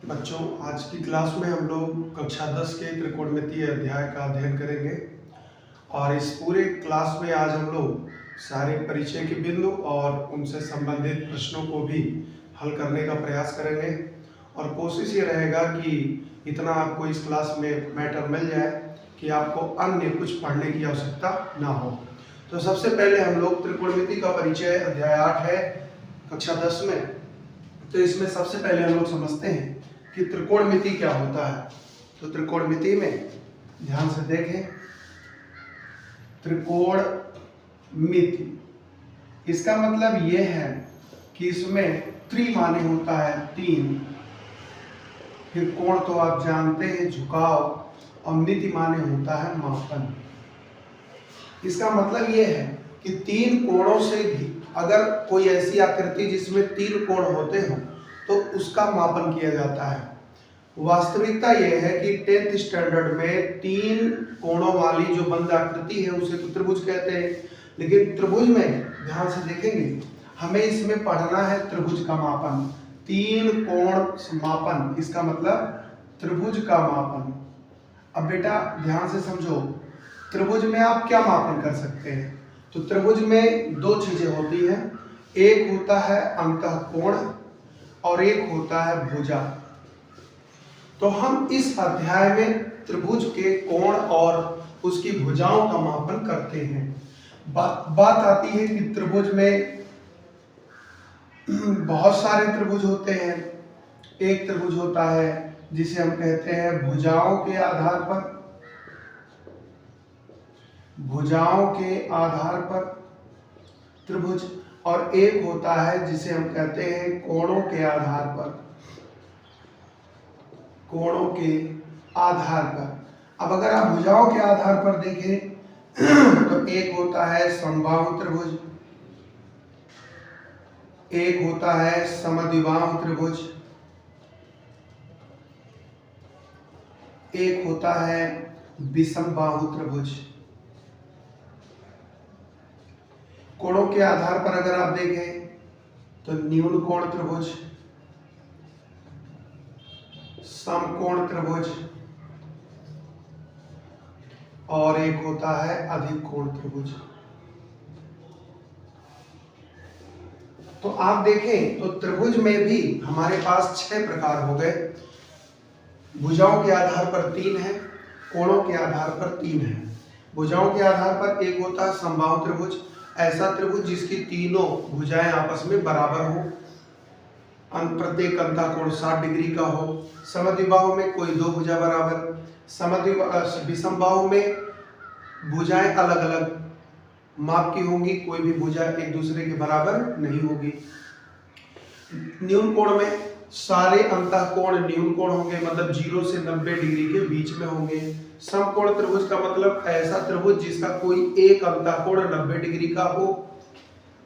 बच्चों, आज की क्लास में हम लोग कक्षा 10 के त्रिकोणमितीय अध्याय का अध्ययन करेंगे और इस पूरे क्लास में आज हम लोग सारे परिचय के बिंदु और उनसे संबंधित प्रश्नों को भी हल करने का प्रयास करेंगे और कोशिश ये रहेगा कि इतना आपको इस क्लास में मैटर मिल जाए कि आपको अन्य कुछ पढ़ने की आवश्यकता ना हो। तो सबसे पहले हम लोग त्रिकोणमिति का परिचय अध्याय 8 है कक्षा 10 में। तो इसमें सबसे पहले हम लोग समझते हैं कि त्रिकोणमिति क्या होता है। तो त्रिकोणमिति में ध्यान से देखें, त्रिकोणमिति इसका मतलब यह है कि इसमें त्रि माने होता है 3, फिर कोण तो आप जानते हैं झुकाव, और मिति माने होता है मापन। इसका मतलब यह है कि 3 कोणों से भी अगर कोई ऐसी आकृति जिसमें 3 कोण होते हों तो उसका मापन किया जाता है। वास्तविकता यह है कि 10th स्टैंडर्ड में 3 कोणों वाली जो बंद आकृति है उसे तो त्रिभुज कहते हैं, लेकिन त्रिभुज में ध्यान से देखेंगे हमें इसमें पढ़ना है त्रिभुज का मापन। 3 कोण मापन, इसका मतलब त्रिभुज का मापन। अब बेटा ध्यान से समझो, त्रिभुज में आप क्या मापन कर सकते हैं? तो त्रिभुज में 2 चीजें होती हैं, एक होता है अंतःकोण और एक होता है भुजा। तो हम इस अध्याय में त्रिभुज के कोण और उसकी भुजाओं का मापन करते हैं। बात आती है कि त्रिभुज में बहुत सारे त्रिभुज होते हैं। एक त्रिभुज होता है जिसे हम कहते हैं भुजाओं के आधार पर त्रिभुज, और एक होता है जिसे हम कहते हैं कोणों के आधार पर। अब अगर आप भुजाओं के आधार पर देखें तो एक होता है समबाहु त्रिभुज, एक होता है समद्विबाहु त्रिभुज, एक होता है विषमबाहु त्रिभुज। कोणों के आधार पर अगर आप देखें तो न्यून कोण त्रिभुज, समकोण त्रिभुज और एक होता है अधिक कोण त्रिभुज। तो आप देखें तो त्रिभुज में भी हमारे पास 6 प्रकार हो गए। भुजाओं के आधार पर 3 है, कोणों के आधार पर 3 है। भुजाओं के आधार पर एक होता है समबाहु त्रिभुज, ऐसा त्रिभुज जिसकी तीनों भुजाएं आपस में बराबर हो, प्रत्येक अंतःकोण 60 डिग्री का हो। समद्विबाहु में कोई 2 भुजा बराबर। विषमबाहु में भुजाएं अलग अलग माप की होंगी, कोई भी भुजा एक दूसरे के बराबर नहीं होगी। न्यून कोण में सारे अंतःकोण न्यून कोण होंगे, मतलब 0 से 90 डिग्री के बीच में होंगे। समकोण त्रिभुज का मतलब ऐसा त्रिभुज जिसका कोई एक अंतःकोण 90 डिग्री का हो,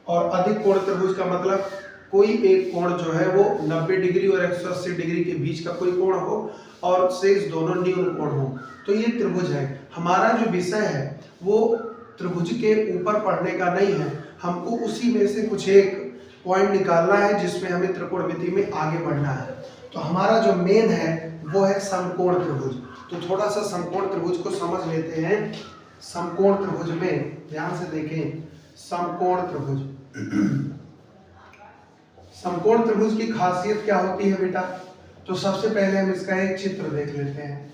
और अधिक कोण त्रिभुज का मतलब कोई एक कोण जो है वो 90 डिग्री और 180 डिग्री के बीच का कोई कोण हो और शेष दोनों न्यून कोण हो। तो ये त्रिभुज है। हमारा जो विषय है वो त्रिभुज के ऊपर पढ़ने का नहीं है, हमको उसी में से कुछ एक पॉइंट निकालना है जिसमें हमें त्रिकोणमिति में आगे बढ़ना है। तो हमारा जो मेन है वो है समकोण त्रिभुज। तो थोड़ा सा समकोण त्रिभुज को समझ लेते हैं। समकोण त्रिभुज में ध्यान से देखें, समकोण त्रिभुज की खासियत क्या होती है बेटा? तो सबसे पहले हम इसका एक चित्र देख लेते हैं।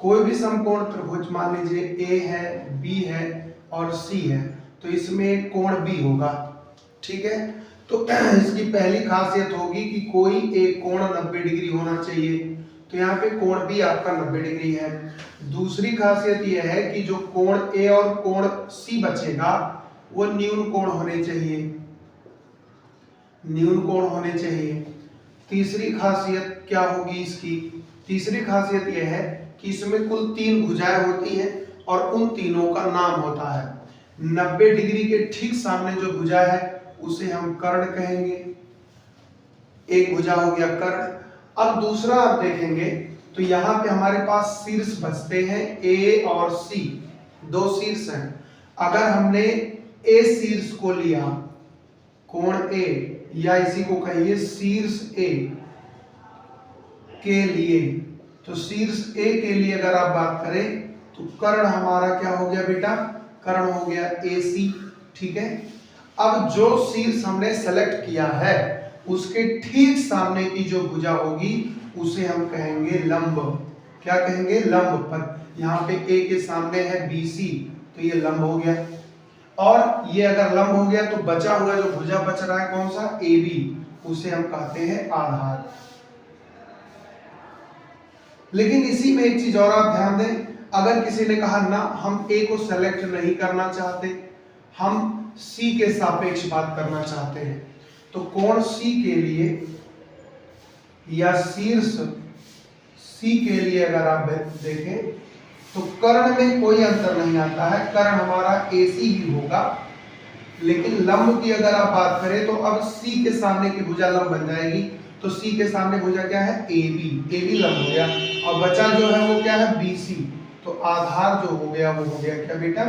कोई भी समकोण त्रिभुज मान लीजिए A है, B है और C है, तो इसमें कोण B होगा, ठीक है। तो इसकी पहली खासियत होगी कि कोई एक कोण 90 डिग्री होना चाहिए, तो यहाँ पे कोण B आपका 90 डिग्री है। दूसरी खासियत यह है कि जो कोण A और कोण C बचेगा वो न्यून कोण होने चाहिए। तीसरी खासियत क्या होगी इसकी? तीसरी खासियत यह है कि इसमें कुल 3 भुजाएं होती हैं और उन तीनों का नाम होता है। 90 डिग्री के ठीक सामने जो भुजा है उसे हम कर्ण कहेंगे, एक भुजा हो गया कर्ण। अब दूसरा आप देखेंगे तो यहाँ पे हमारे पास शीर्ष बचते हैं A और C, 2 शीर्ष हैं। अगर हमने A शीर्ष को लिया, कोण A, या इसी को कहिए शीर्ष A, के लिए, तो शीर्ष ए के लिए अगर आप बात करें तो कर्ण हमारा क्या हो गया बेटा, कर्ण हो गया AC, ठीक है। अब जो शीर्ष हमने सेलेक्ट किया है उसके ठीक सामने की जो भुजा होगी उसे हम कहेंगे लंब। क्या कहेंगे, लंब। पर यहाँ पे ए के सामने है BC, तो ये लंब हो गया। और ये अगर लंब हो गया तो बचा हुआ जो भुजा बच रहा है कौन सा, AB, उसे हम कहते हैं आधार। लेकिन इसी में एक चीज और आप ध्यान दें, अगर किसी ने कहा ना हम A को सेलेक्ट नहीं करना चाहते, हम C के सापेक्ष बात करना चाहते हैं, तो कोण C के लिए या शीर्ष C के लिए अगर आप देखें तो कर्ण में कोई अंतर नहीं आता है, कर्ण हमारा AC ही होगा। लेकिन लंब की अगर आप बात करें तो अब C के सामने की भुजा लंब बन जाएगी, तो C के सामने भुजा क्या है, AB लंब हो गया, और बचा जो है वो क्या है, BC, तो आधार जो हो गया वो हो गया क्या बेटा,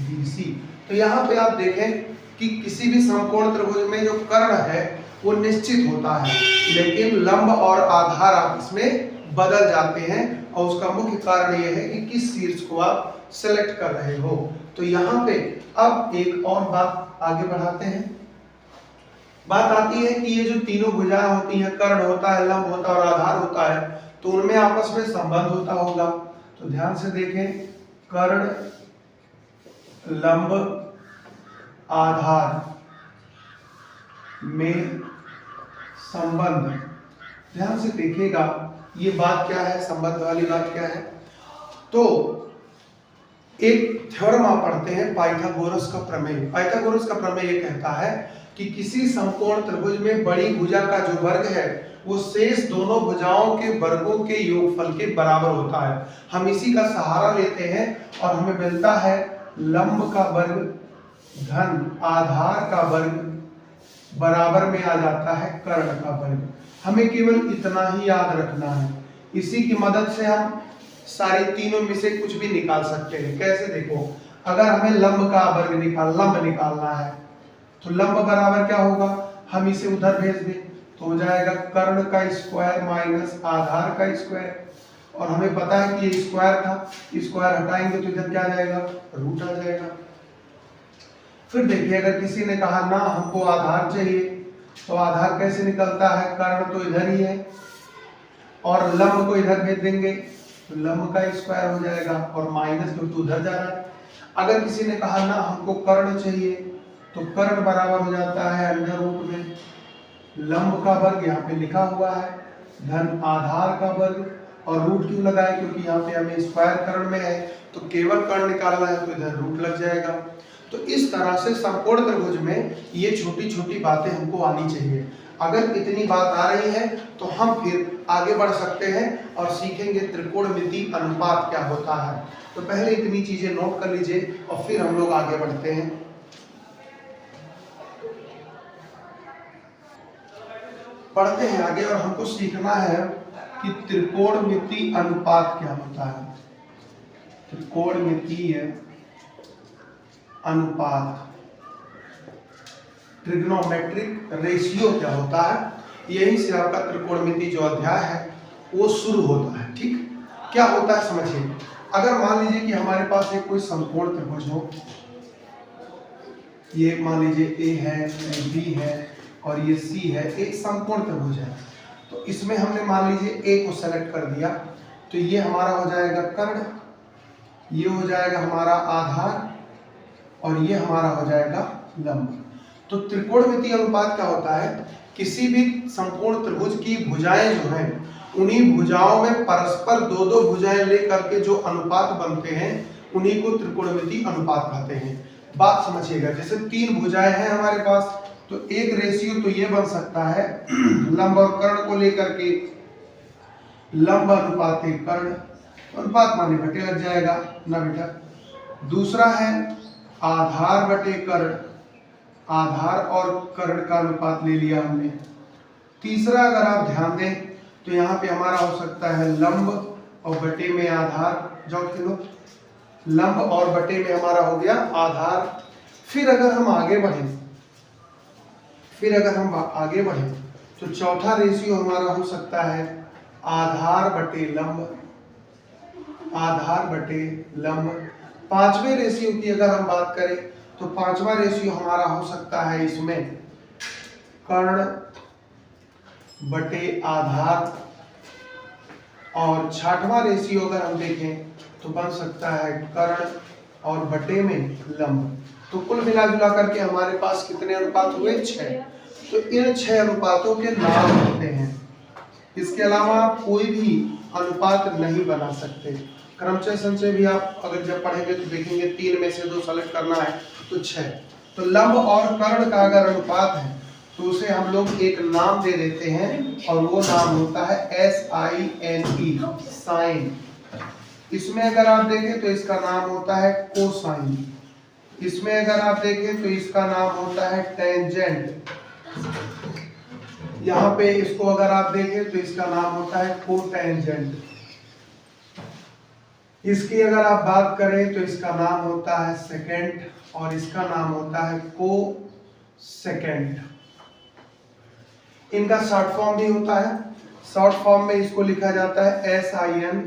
BC। तो यहाँ पे आप देखें कि किसी भी समकोण त्रिभुज में जो कर्ण है वो निश्चित होता है, लेकिन लंब और आधार आपस में बदल जाते हैं, और उसका मुख्य कारण यह है कि किस शीर्ष को आप सेलेक्ट कर रहे हो। तो यहाँ पे अब एक और बात आगे बढ़ाते हैं। बात आती है कि ये जो तीनों भुजाएं होती हैं, कर्ण होता है, लंब होता है और आधार होता है, तो उनमें आपस में संबंध होता होगा। तो ध्यान से देखें, कर्ण, लंब, आधार में संबंध, ध्यान से देखिएगा ये बात क्या है, संबंध वाली बात क्या है। तो एक थ्योरम आप पढ़ते हैं, पाइथागोरस का प्रमेय। पाइथागोरस का प्रमेय ये कहता है कि किसी समकोण त्रिभुज में बड़ी भुजा का जो वर्ग है वो शेष दोनों भुजाओं के वर्गों के योगफल के बराबर होता है। हम इसी का सहारा लेते हैं और हमें मिलता है लंब का वर्ग धन आधार का वर्ग बराबर में आ जाता है कर्ण का वर्ग। हमें केवल इतना ही याद रखना है, इसी की मदद से हम सारे तीनों में से कुछ भी निकाल सकते हैं। कैसे, देखो, अगर हमें लंब का वर्ग लंब निकालना है तो लंब बराबर क्या होगा, हम इसे उधर भेज दें तो हो जाएगा कर्ण का स्क्वायर माइनस आधार का स्क्वायर, और हमें पता है कि ये स्क्वायर था, स्क्वायर हटाएंगे तो इधर क्या आ जाएगा, रूट आ जाएगा। फिर देखिए, अगर किसी ने कहा ना हमको आधार चाहिए, तो आधार कैसे निकलता है, कर्ण तो इधर ही है और लंब को इधर भेज देंगे तो लंब का स्क्वायर हो जाएगा, और माइनस क्योंकि उधर जा रहा है। अगर किसी ने कहा ना हमको कर्ण चाहिए, तो कर्ण बराबर हो जाता है अंडर रूट में लंब का वर्ग, यहाँ पे लिखा हुआ है, धन आधार का वर्ग, और रूट क्यों लगाए, क्योंकि यहाँ पे हमें स्क्वायर कर्ण में है तो केवल कर्ण निकालना है तो इधर रूट लग जाएगा। तो इस तरह से समकोण त्रिभुज में ये छोटी छोटी बातें हमको आनी चाहिए। अगर इतनी बात आ रही है तो हम फिर आगे बढ़ सकते हैं और सीखेंगे त्रिकोणमिति अनुपात क्या होता है। तो पहले इतनी चीजें नोट कर लीजिए और फिर हम लोग आगे बढ़ते हैं। पढ़ते हैं आगे, और हमको सीखना है कि त्रिकोणमिति अनुपात क्या होता है। त्रिकोणमितीय अनुपात, ट्रिग्नोमेट्रिक रेशियो क्या होता है, यहीं से आपका त्रिकोणमिति जो अध्याय है वो शुरू होता है। ठीक, क्या होता है समझिए। अगर मान लीजिए कि हमारे पास एक कोई समकोण त्रिभुज हो, ये मान लीजिए ए है, ये बी है और ये सी है, एक समकोण त्रिभुज है। तो इसमें हमने मान लीजिए ए को सेलेक्ट कर दिया, तो ये हमारा हो जाएगा कर्ण, ये हो जाएगा हमारा आधार और ये हमारा हो जाएगा लंब। तो त्रिकोणमितीय अनुपात क्या होता है, किसी भी समकोण त्रिभुज की भुजाएं जो हैं उन्हीं भुजाओं में परस्पर दो दो भुजाएं लेकर के जो अनुपात बनते हैं उन्हीं को त्रिकोणमितीय अनुपात कहते हैं। बात समझिएगा, जैसे तीन भुजाएं हैं हमारे पास, तो एक रेशियो तो ये बन सकता है लंब और कर्ण को लेकर के, लंब अनुपात कर्ण, अनुपात माने बटे लग जाएगा ना बेटा। दूसरा है आधार बटे कर्ण, आधार और कर्ण का अनुपात ले लिया हमने। तीसरा अगर आप ध्यान दें तो यहाँ पे हमारा हो सकता है लंब और बटे में आधार, जो खेलो लंब और बटे में हमारा हो गया आधार। फिर अगर हम आगे बढ़े तो चौथा रेशियो हमारा हो सकता है आधार बटे लंब, आधार बटे लंब। पांचवें रेशियो की अगर हम बात करें तो पांचवा रेशियो हमारा हो सकता है इसमें कर्ण बटे आधार, और छठवां रेशियो अगर हम देखें तो बन सकता है कर्ण और बटे में लंब। तो कुल मिला जुला करके हमारे पास कितने अनुपात हुए? 6। तो इन 6 अनुपातों के नाम होते हैं। इसके अलावा आप कोई भी अनुपात नहीं बना सकते। क्रमचय संचय भी आप अगर जब पढ़ेंगे तो देखेंगे 3 में से 2 सेलेक्ट करना है तो 6। तो लंब और कर्ण का अगर अनुपात है तो उसे हम लोग एक नाम दे देते हैं और वो नाम होता है SINE, साइन। इसमें अगर आप देखें तो इसका नाम होता है कोसाइन। इसमें अगर आप देखें तो इसका नाम होता है टेंजेंट। यहाँ पे इसको अगर आप देखें तो इसका नाम होता है कोटेंजेंट। इसकी अगर आप बात करें तो इसका नाम होता है सेकेंड और इसका नाम होता है को सेकेंड। इनका शॉर्ट फॉर्म भी होता है। शॉर्ट फॉर्म में इसको लिखा जाता है SIN,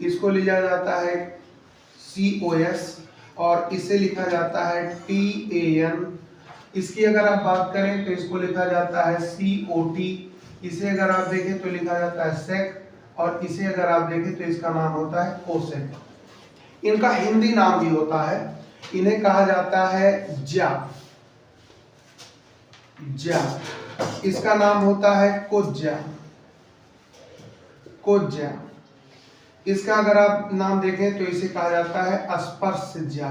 इसको लिया जाता है COS और इसे लिखा जाता है TAN। इसकी अगर आप बात करें तो इसको लिखा जाता है COT। इसे अगर आप देखें तो लिखा जाता है SEC और इसे अगर आप देखें तो इसका नाम होता है कोसेक। इनका हिंदी नाम भी होता है, इन्हें कहा जाता है ज्या। ज्या इसका नाम होता है कोज्या, कोज्या। इसका अगर आप नाम देखें तो इसे कहा जाता है स्पर्शज्या।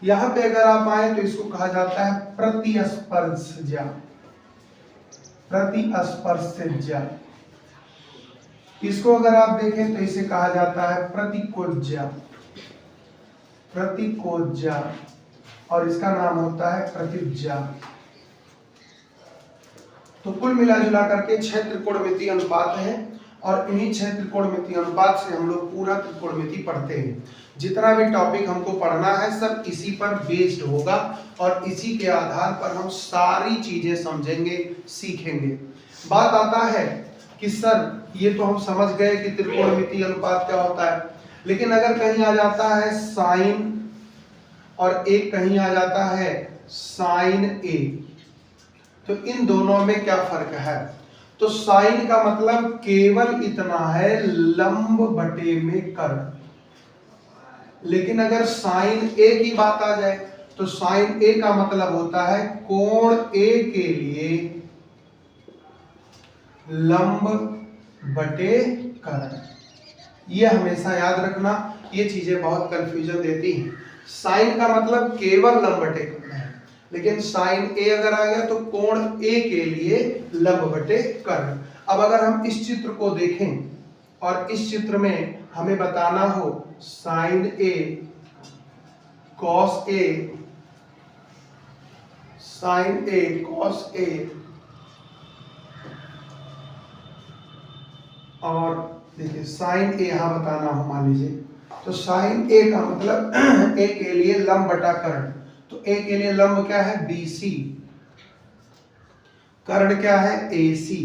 यहां पे अगर आप आए तो इसको कहा जाता है प्रतिस्पर्शज्या, प्रतिस्पर्शज्या। इसको अगर आप देखें तो इसे कहा जाता है प्रतिकोज्या, प्रतिकोज्या और इसका नाम होता है प्रतिज्या। तो कुल मिला जुला करके 6 त्रिकोणमितीय अनुपात हैं और इन्हीं 6 त्रिकोणमितीय अनुपात से हम लोग पूरा त्रिकोणमिति पढ़ते हैं। जितना भी टॉपिक हमको पढ़ना है सब इसी पर बेस्ड होगा और इसी के आधार पर हम सारी चीजें समझेंगे, सीखेंगे। बात आता है कि सर ये तो हम समझ गए कि त्रिकोणमितीय अनुपात क्या होता है, लेकिन अगर कहीं आ जाता है साइन और एक कहीं आ जाता है साइन ए, तो इन दोनों में क्या फर्क है? तो साइन का मतलब केवल इतना है लंब बटे में कर्ण, लेकिन अगर साइन ए की बात आ जाए तो साइन ए का मतलब होता है कोण ए के लिए लंब बटे कर्ण। ये हमेशा याद रखना, ये चीजें बहुत कंफ्यूजन देती हैं। साइन का मतलब केवल लंब बटे कर्ण है, लेकिन साइन ए अगर आ गया तो कोण ए के लिए लंब बटे कर्ण। अब अगर हम इस चित्र को देखें और इस चित्र में हमें बताना हो sign A cos A, sign A cos A, और देखिए साइन ए यहां बताना हो मान लीजिए, तो साइन ए का मतलब ए के लिए लंब बटा कर्ण। तो ए के लिए लंब क्या है? BC, कर्ण क्या है? AC।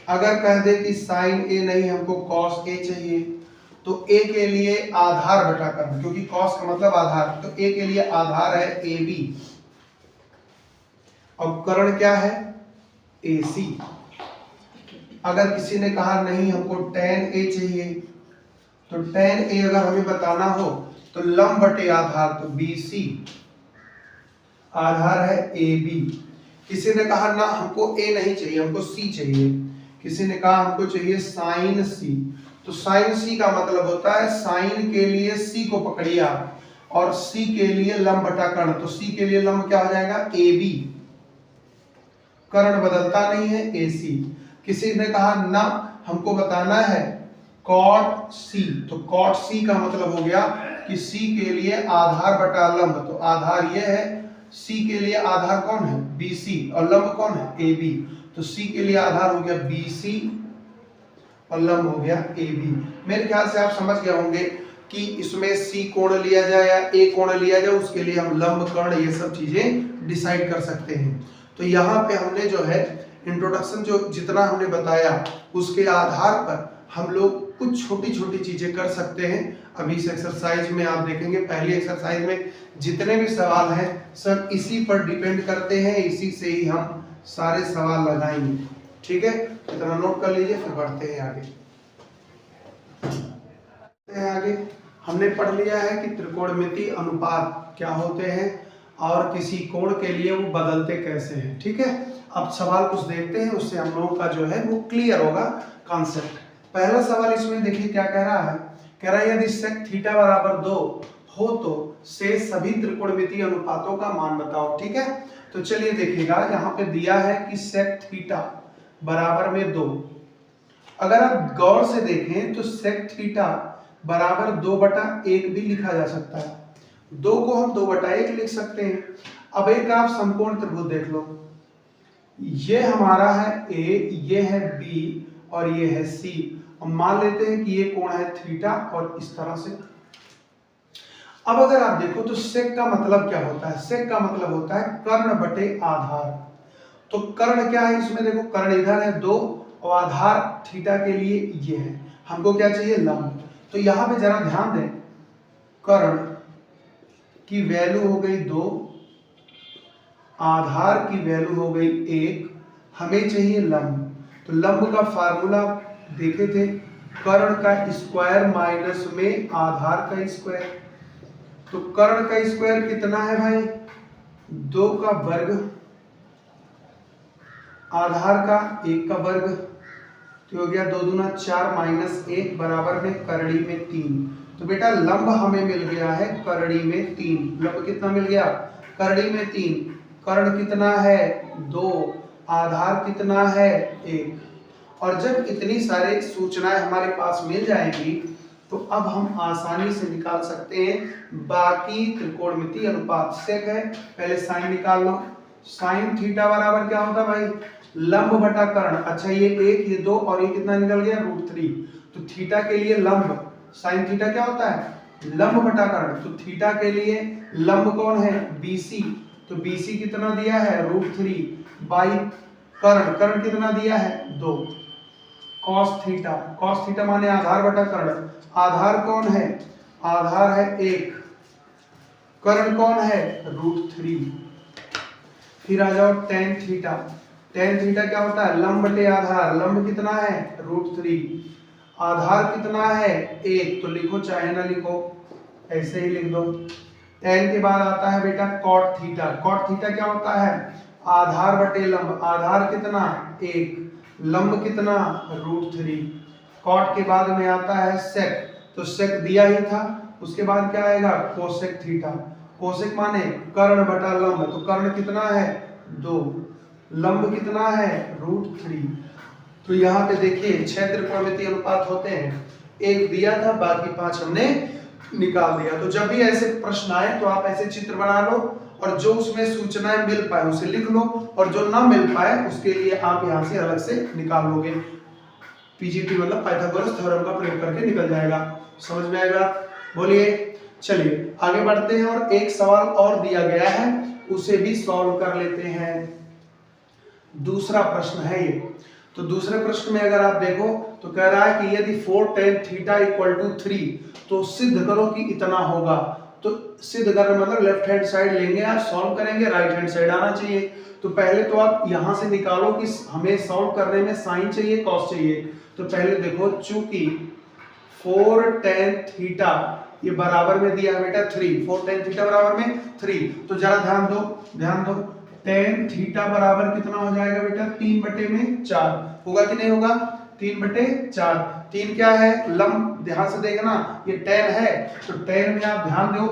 अगर कह दे कि साइन ए नहीं हमको कॉस ए चाहिए तो ए के लिए आधार बटा कर्ण, क्योंकि कॉस का मतलब आधार, तो ए के लिए आधार है AB और कर्ण क्या है? AC। अगर किसी ने कहा नहीं हमको tan A चाहिए तो tan A अगर हमें बताना हो तो लंब बटे आधार, तो BC, आधार है AB। किसी ने कहा ना हमको A नहीं चाहिए हमको C चाहिए, किसी ने कहा हमको चाहिए साइन C, तो साइन C का मतलब होता है साइन के लिए C को पकड़िए आप और C के लिए लंब बटा कर्ण, तो C के लिए लंब क्या हो जाएगा? AB। कर्ण बदलता नहीं है AC। किसी ने कहा ना हमको बताना है कॉट C, तो कॉट C का मतलब हो गया कि C के लिए आधार बटा लंब, तो आधार ये है, C के लिए आधार कौन है? BC और लंब कौन है? AB। तो C के लिए आधार हो गया BC और लंब हो गया AB। मेरे ख्याल से आप समझ गए होंगे कि इसमें C कोण लिया जाए या A कोण लिया जाए, उसके लिए हम लंब कर्ण ये सब चीजें डिसाइड कर सकते हैं। तो यहाँ पे हमने जो है इंट्रोडक्शन जो जितना हमने बताया उसके आधार पर हम लोग कुछ छोटी छोटी चीजें कर सकते हैं। अभी इस एक्सरसाइज में आप देखेंगे, पहली एक्सरसाइज में जितने भी सवाल हैं सब इसी पर डिपेंड करते हैं, इसी से ही हम सारे सवाल लगाएंगे। ठीक है, इतना नोट कर लीजिए, फिर बढ़ते हैं आगे। आगे हमने पढ़ लिया है कि त्रिकोणमितीय अनुपात क्या होते हैं और किसी कोण के लिए वो बदलते कैसे हैं। ठीक है, अब सवाल कुछ देखते हैं, उससे हम लोगों का जो है वो क्लियर होगा कॉन्सेप्ट। पहला सवाल इसमें देखिए क्या कह रहा है, कह रहा है यदि सेक थीटा बराबर 2 हो तो शेष सभी त्रिकोणमितीय अनुपातों का मान बताओ। ठीक है, तो चलिए देखिएगा, यहाँ पे दिया है कि सेक थीटा बराबर में 2। अगर आप गौर से देखें तो सेक थीटा बराबर 2/1 भी लिखा जा सकता है। 2 को हम 2/1 लिख सकते हैं। अब एक आप समकोण त्रिभुज देख लो, ये हमारा है A, ये है B और ये है C। अब मान लेते हैं कि ये कोण है थीटा और इस तरह से। अब अगर आप देखो तो सेक का मतलब क्या होता है, सेक का मतलब होता है कर्ण बटे आधार। तो कर्ण क्या है इसमें, देखो कर्ण इधर है 2 और आधार थीटा के लिए ये है, हमको क्या चाहिए, लंब। तो यहां पे जरा ध्यान दें, कर्ण की वैल्यू हो गई 2, आधार की वैल्यू हो गई 1, हमें चाहिए लंब। तो लंब का फार्मूला देखे थे, कर्ण का स्क्वायर माइनस में आधार का स्क्वायर। तो कर्ण का स्क्वायर कितना है भाई, 2 का वर्ग, आधार का 1 का वर्ग, तो हो गया 2 दूना 4 माइनस 1 बराबर में करड़ी में 3। तो बेटा लंब हमें मिल गया है करड़ी में 3। लंब कितना मिल गया, करड़ी में 3। कर्ण कितना है 2, आधार कितना है 1। और जब इतनी सारी सूचनाएं हमारे पास मिल जाएंगी तो अब हम आसानी से निकाल सकते हैं बाकी त्रिकोणमितीय अनुपात। सेक है, पहले साइन निकाल लो। साइन थीटा बराबर क्या होता है भाई, लंब बटा कर्ण। अच्छा ये 1, ये 2 और ये कितना निकल गया, √3। तो थीटा के लिए लंब, साइन थीटा क्या होता है, लंब बटा कर्ण। तो थीटा के लिए लंब कौन है, BC। तो BC कितना दिया है, √3 बाई कर्ण, कर्ण कितना दिया है 2। कॉस थीटा, कॉस थीटा माने आधार बटा कर्ण। आधार कौन है, आधार है 1, कर्ण कौन है √3। फिर आ जाओ टेन थीटा। टेन थीटा क्या होता है, लंब बटे आधार। लंब कितना है √3, आधार कितना है 1। तो लिखो चाहे ना लिखो, ऐसे ही लिख दो। टेन के बाद आता है बेटा कॉट थीटा। कॉट थीटा क्या होता है, आधार बटे लंब। आधार कितना 1, लंब कितना √3। कॉट के बाद में आता है सेक। तो सेक दिया ही था, उसके बाद क्या आएगा, कोसेक थीटा। कोसेक माने कर्ण बटा लंब। तो कर्ण कितना है 2, लंब कितना है √3। तो यहाँ पे देखिए 6 त्रिकोणमितीय अनुपात होते हैं, एक दिया था, बाकी 5 हमने निकाल दिया। तो जब भी ऐसे प्रश्न आए तो आप ऐसे चित्र बना लो और जो उसमें सूचनाएं मिल पाए उसे लिख लो, और जो ना मिल पाए उसके लिए आप यहाँ से अलग से निकाल लोगे। पीजीटी मतलब पाइथागोरस थ्योरम का प्रयोग करके निकल जाएगा। समझ में आएगा, बोलिए। चलिए आगे बढ़ते हैं, और एक सवाल और दिया गया है उसे भी सॉल्व कर लेते हैं। दूसरा प्रश्न है ये। तो दूसरे प्रश्न में अगर आप देखो तो कह रहा है कि यदि 4 tan थीटा इक्वल टू 3 तो सिद्ध करो कि इतना होगा। तो सिद्ध करना मतलब लेफ्ट हैंड साइड लेंगे, आप सॉल्व करेंगे, राइट हैंड साइड आना चाहिए। तो पहले तो आप यहां से निकालो कि हमें सॉल्व करने में साइन चाहिए, कॉस चाहिए। तो पहले देखो, चूंकि 4 tan थीटा ये बराबर में दिया है बेटा 3, 4 tan थीटा बराबर में 3। तो जरा ध्यान दो, ध्यान दो, tan थीटा बराबर कितना हो जाएगा बेटा, 3/4 होगा कि नहीं होगा, 3/4। 3 क्या है, लंब, ध्यान से देखना, ये tan है। तो tan में आप ध्यान दो,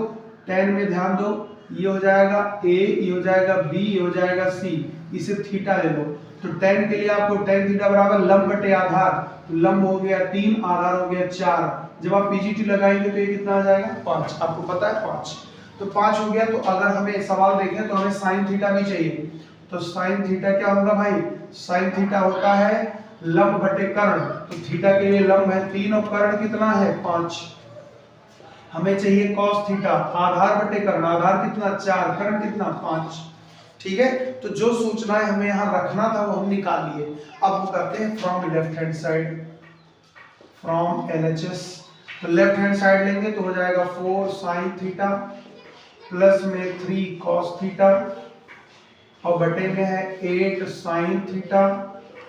tan में ध्यान दो, ये हो जाएगा A, ये हो जाएगा B, ये हो जाएगा C, इसे थीटा ले लो। तो tan के लिए आपको tan थीटा बराबर लंब बटे आधार। तो लंब हो गया 3, आधार हो गया 4। जब आप पीजीटी लगाएंगे तो ये कितना आ जाएगा 5, आपको पता है 5। तो 5 हो गया। तो अगर हमें सवाल देखें तो हमें साइन थीटा भी चाहिए। तो साइन थीटा क्या होगा भाई, साइन थीटा होता है लंब बटे कर्ण। तो थीटा के लिए लंब है 3 और कर्ण कितना है 5। हमें चाहिए कॉस थीटा, आधार बटे कर्ण। आधार कितना 4, कर्ण कितना 5। ठीक है, तो जो सूचनाएं हमें यहाँ रखना था वो हम निकाल लिए। अब हम करते हैं from left hand side, from LHS। तो लेफ्ट हैंड साइड लेंगे तो हो जाएगा 4 sin थीटा प्लस में 3 cos थीटा और बटे में है 8 sin थीटा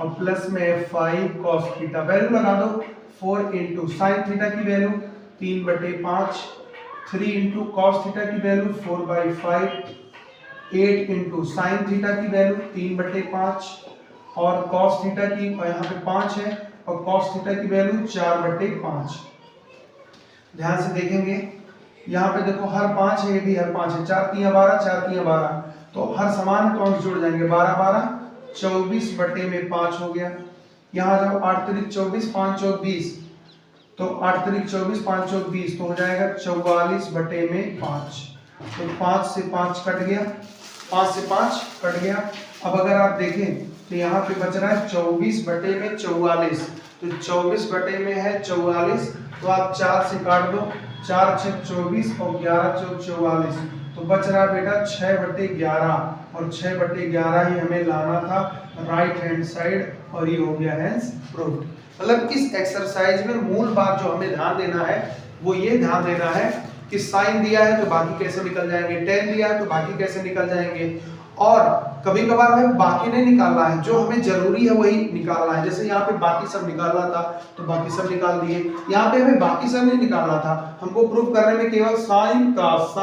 और प्लस में 5 cos थीटा। वैल्यू लगा दो, 4 इंटू साइन थीटा की वैल्यू 3/5, 3 इंटू कॉस थीटा की वैल्यू 4/5, 8 इंटू साइन थीटा की वैल्यू 3/5 और कॉस थीटा की यहाँ पे 5 है और कॉस थीटा की वैल्यू 4/5। ध्यान से देखेंगे यहाँ पे देखो हर 5 है, ये भी हर 5 है, 4 3 12, 4 3 12, तो हर समान तो अंक जुड़ जाएंगे, 12 12 24/5 हो गया। यहाँ जब 8 3 24 5 चौक 20, तो 8 3 24 5 चौक 20, तो हो जाएगा 44/5। तो 5 से 5 कट गया, 5 से 5 कट गया। अब अगर आप देखें तो यहाँ पे बच रहा है 24/44, तो 24 में है 44, तो आप 4 से काट दो, 4 6 24 और 11 चौक 44, तो बच रहा बेटा 6/11 और 6/11 ही हमें लाना था राइट हैंड साइड और ये हो गया हैंस प्रूव्ड। मतलब इस एक्सरसाइज में मूल बात जो हमें ध्यान देना है वो ये ध्यान देना है कि साइन दिया है तो बाकी कैसे निकल जाएंगे, टेन दिया है तो बाकी कैसे निकल जाएंगे, और कभी कभार हमें बाकी नहीं निकालना है, जो हमें जरूरी है वही निकालना है। जैसे यहाँ पे बाकी सब निकालना था तो बाकी सब निकाल दिए, यहाँ पे हमें बाकी सब नहीं निकालना था, हमको प्रूफ करने में केवल साइन कास